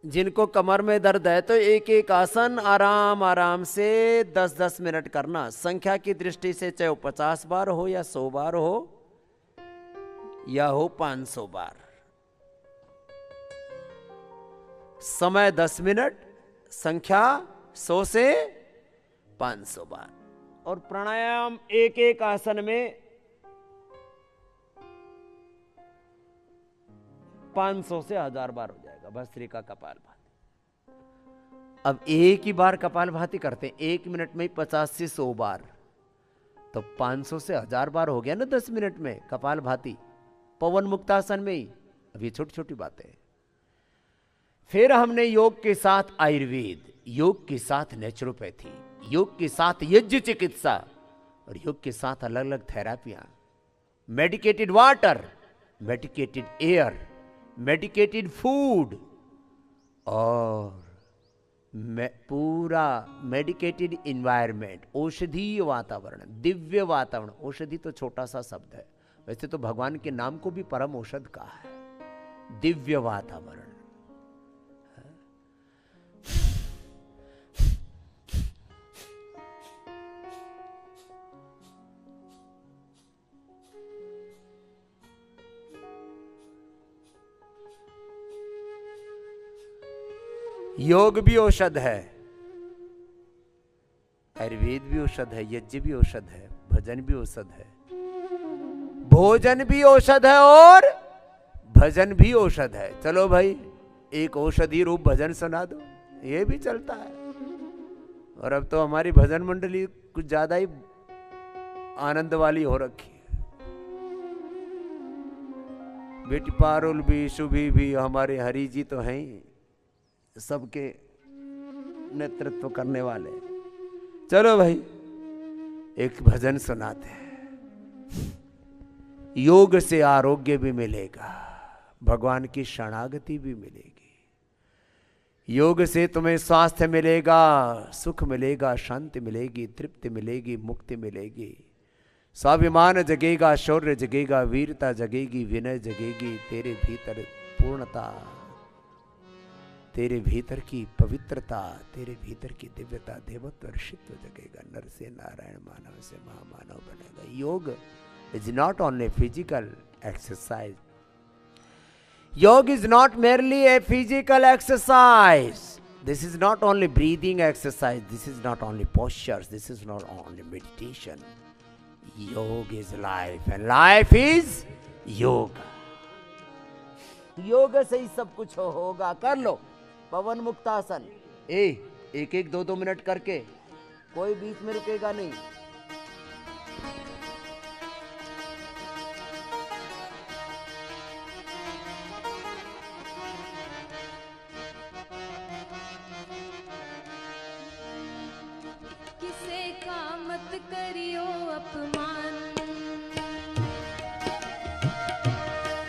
जिनको कमर में दर्द है तो एक एक आसन आराम आराम से 10-10 मिनट करना। संख्या की दृष्टि से चाहे 50 बार हो या 100 बार हो या हो 500 बार। समय 10 मिनट, संख्या 100 से 500 बार। और प्राणायाम एक एक आसन में 500 से 1000 बार हो जाएगा। भस्त्रिका, कपालभाति। अब एक ही बार कपालभाति करते हैं, 1 मिनट में 50 से 100 बार, तो 500 से 1000 बार हो गया ना 10 मिनट में कपालभाति, पवन मुक्तासन में ही। अब ये छोटी छोटी बातें। फिर हमने योग के साथ आयुर्वेद, योग के साथ नेचुरोपैथी, योग के साथ यज्ञ चिकित्सा और योग के साथ अलग अलग थेरापियां, medicated water, medicated air, medicated food और पूरा मेडिकेटेड इन्वायरमेंट, औषधीय वातावरण, दिव्य वातावरण। औषधि तो छोटा सा शब्द है, वैसे तो भगवान के नाम को भी परम औषध कहा है। दिव्य वातावरण, योग भी औषध है, आयुर्वेद भी औषध है, यज्ञ भी औषध है, भजन भी औषध है, भोजन भी औषध है और भजन भी औषध है। चलो भाई एक औषधि रूप भजन सुना दो, ये भी चलता है। और अब तो हमारी भजन मंडली कुछ ज्यादा ही आनंद वाली हो रखी है। बेटी पारुल भी, शुभी भी, हमारे हरि जी तो हैं ही, सबके नेतृत्व करने वाले। चलो भाई एक भजन सुनाते हैं। योग से आरोग्य भी मिलेगा, भगवान की शरणागति भी मिलेगी। योग से तुम्हें स्वास्थ्य मिलेगा, सुख मिलेगा, शांति मिलेगी, तृप्ति मिलेगी, मुक्ति मिलेगी, स्वाभिमान जगेगा, शौर्य जगेगा, वीरता जगेगी, विनय जगेगी, तेरे भीतर पूर्णता, तेरे भीतर की पवित्रता, तेरे भीतर की दिव्यता, देवत्व और शित्व जगेगा। नर से नारायण, मानव से महामानव बनेगा। योग is not only physical exercise. Yoga is not merely a physical exercise. This is not only breathing exercise. This is not only postures. This is not only meditation. Yoga is life and life is yoga. योग से ही सब कुछ होगा। कर लो पवन मुक्तासन। एक 2 minute करके, कोई बीच में रुकेगा नहीं। किसे का मत करियो अपमान,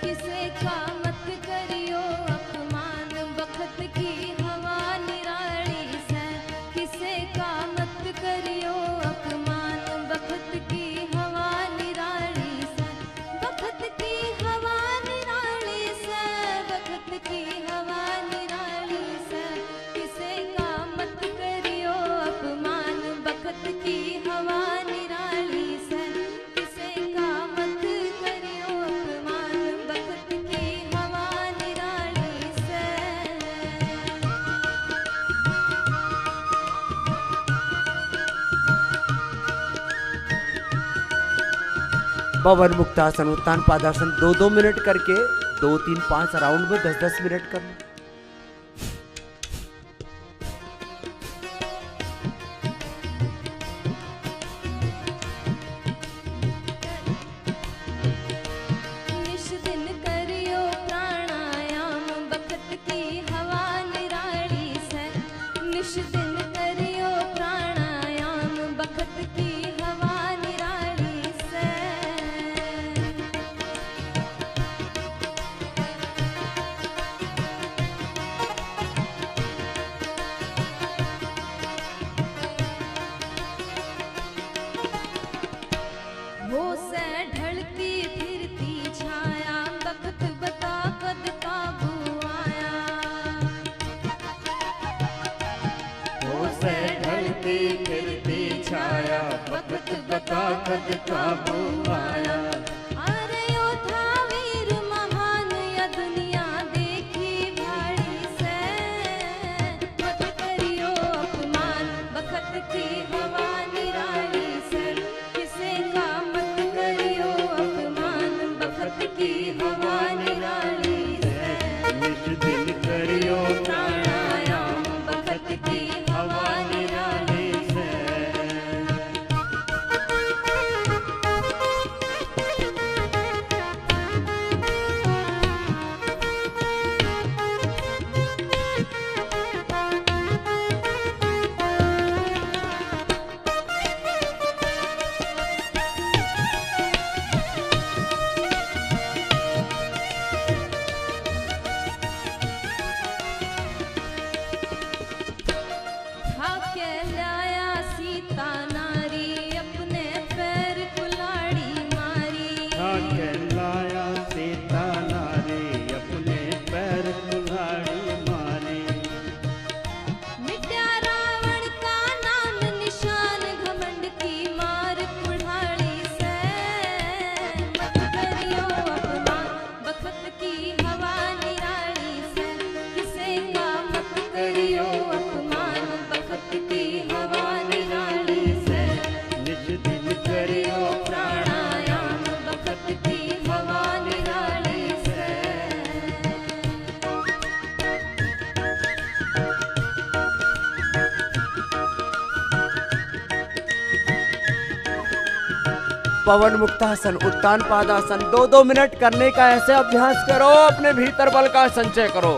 किसे का मत करियो अपमान, बखत की हवा निराली से। किसे का मत करियो अपमान, बखत की हवा निराली से, बखत की हवा निराली से, बखत की हवा निराली से। किसे का मत करियो अपमान, बखत की हवा निराली से। किसे का मत करियो अपमान, बखत की हवा निराली से। पवन मुक्तासन, उत्तान पादासन 2 मिनट करके 2, 3, 5 राउंड में 10 मिनट करना। निश दिन करियो प्राणायाम, बखत की हवा निराली से। निश दिन करियो प्राणायाम, बखत की हवा निराली से। वो से ढलती फिरती छाया, बखत बता कद काबू आया। वो से ढलती फिरती छाया, वक्त बता कद काबू आया। अरे ओ था वीर महान, या दुनिया देखी भाड़ी से। मत करियो अपमान, बखत की हवा निराली से। किसे का मत करियो अपमान, बखत की हवा निराली से। निज दिन करियो प्राणायाम, बखत की हवा निराली से। पवन मुक्तासन, उत्तान पादासन 2-2 मिनट करने का ऐसे अभ्यास करो, अपने भीतर बल का संचय करो।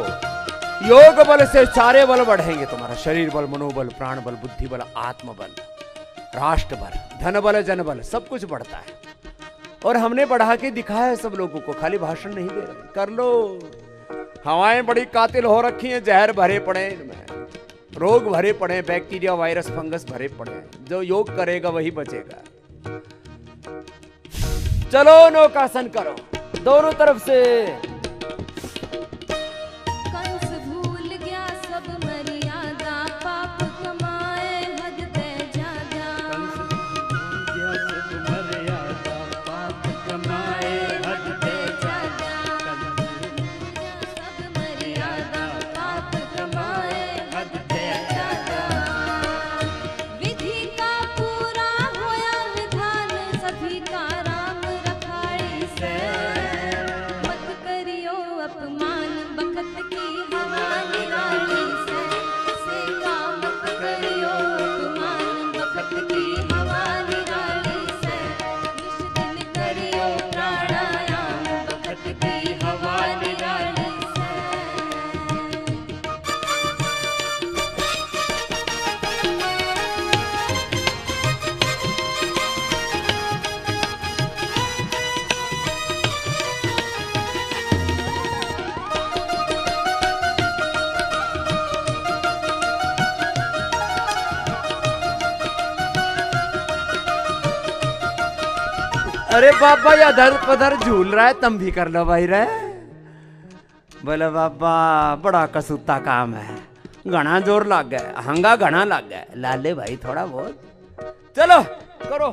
योग बल से सारे बल बढ़ेंगे, तुम्हारा शरीर बल, मनोबल, प्राण बल, बुद्धि बल, आत्म बल, राष्ट्र बल, धन बल, जन बल, सब कुछ बढ़ता है। और हमने बढ़ा के दिखाया है सब लोगों को, खाली भाषण नहीं दे रहे। कर लो, हवाएं बड़ी कातिल हो रखी हैं, जहर भरे पड़े इनमें, रोग भरे पड़े, बैक्टीरिया, वायरस, फंगस भरे पड़े। जो योग करेगा वही बचेगा। चलो नौकासन करो दोनों तरफ से। कंस भूल गया सब मर्यादा, पाप कमाए हद पे ज्यादा। मर्यादा पाप कमाए हद पे ज्यादा। सब मर्यादा, पाप कमाए हद पे ज्यादा। विधि का पूरा होया विधान, सभी का राम रखाड़ी से। मत करियो अपमान, बखत की हवा निराली से। किसी का मत करियो अपमान, बखत की हवा निराली से। निश दिन करियो प्राणायाम, बखत की हवा निराली से। अरे बाबा या धर पधर झूल रहा है, तुम भी कर लो भाई रे। बोले बाबा बड़ा कसूता काम है, घना जोर लग गया, हंगा घना लग गया। लाले भाई थोड़ा बहुत चलो करो।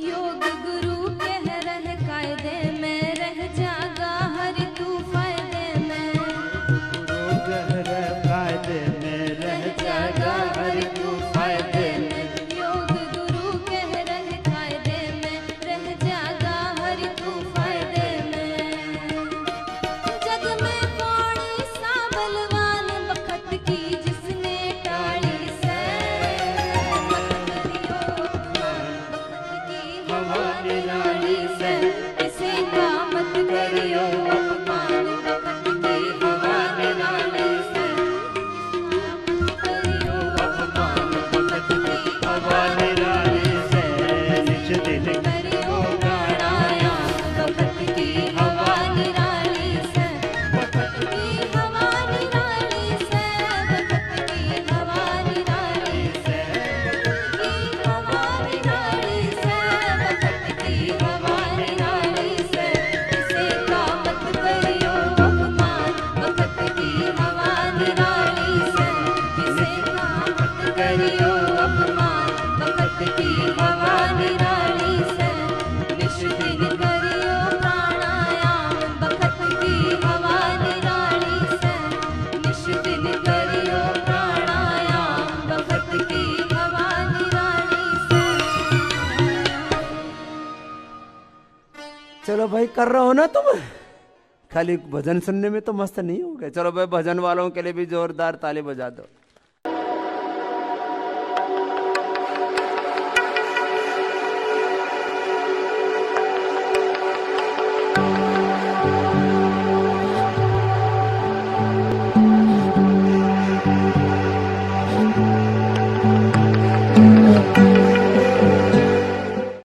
योग गुरु कह रहे कायदे में, रह जागा हरि तू फायदे में। कायदे में रह जागा हरि तू फायदे में। योग गुरु कह रहे कायदे में, रह जागा हरि तू फायदे में। जग में कौन सा बलवान, बखत की जिसने टाली से। मत करियो अपमान, बखत की हवा निराली से। किसी का मत करियो अपमान, बखत की हवा निराली से। अपमान बखत की हवा निराली से। निज दिन करियो प्राणायाम, बखत की हवा निराली से। बखत की हवा निराली से। बखत की हवा निराली से। की हवा निराली से। बखत की हवा निराली से। किसी का मत करियो अपमान, बखत की हवा निराली से। किसी का मत करियो अपमान, बखत की हवा निराली से। निश दिन करियो प्राणायाम, बखत की हवा निराली से। निश दिन करियो प्राणायाम, बखत की हवा निराली से। चलो भाई कर रहे हो ना तुम, खाली भजन सुनने में तो मस्त नहीं हो गए। चलो भाई भजन वालों के लिए भी जोरदार ताली बजा दो।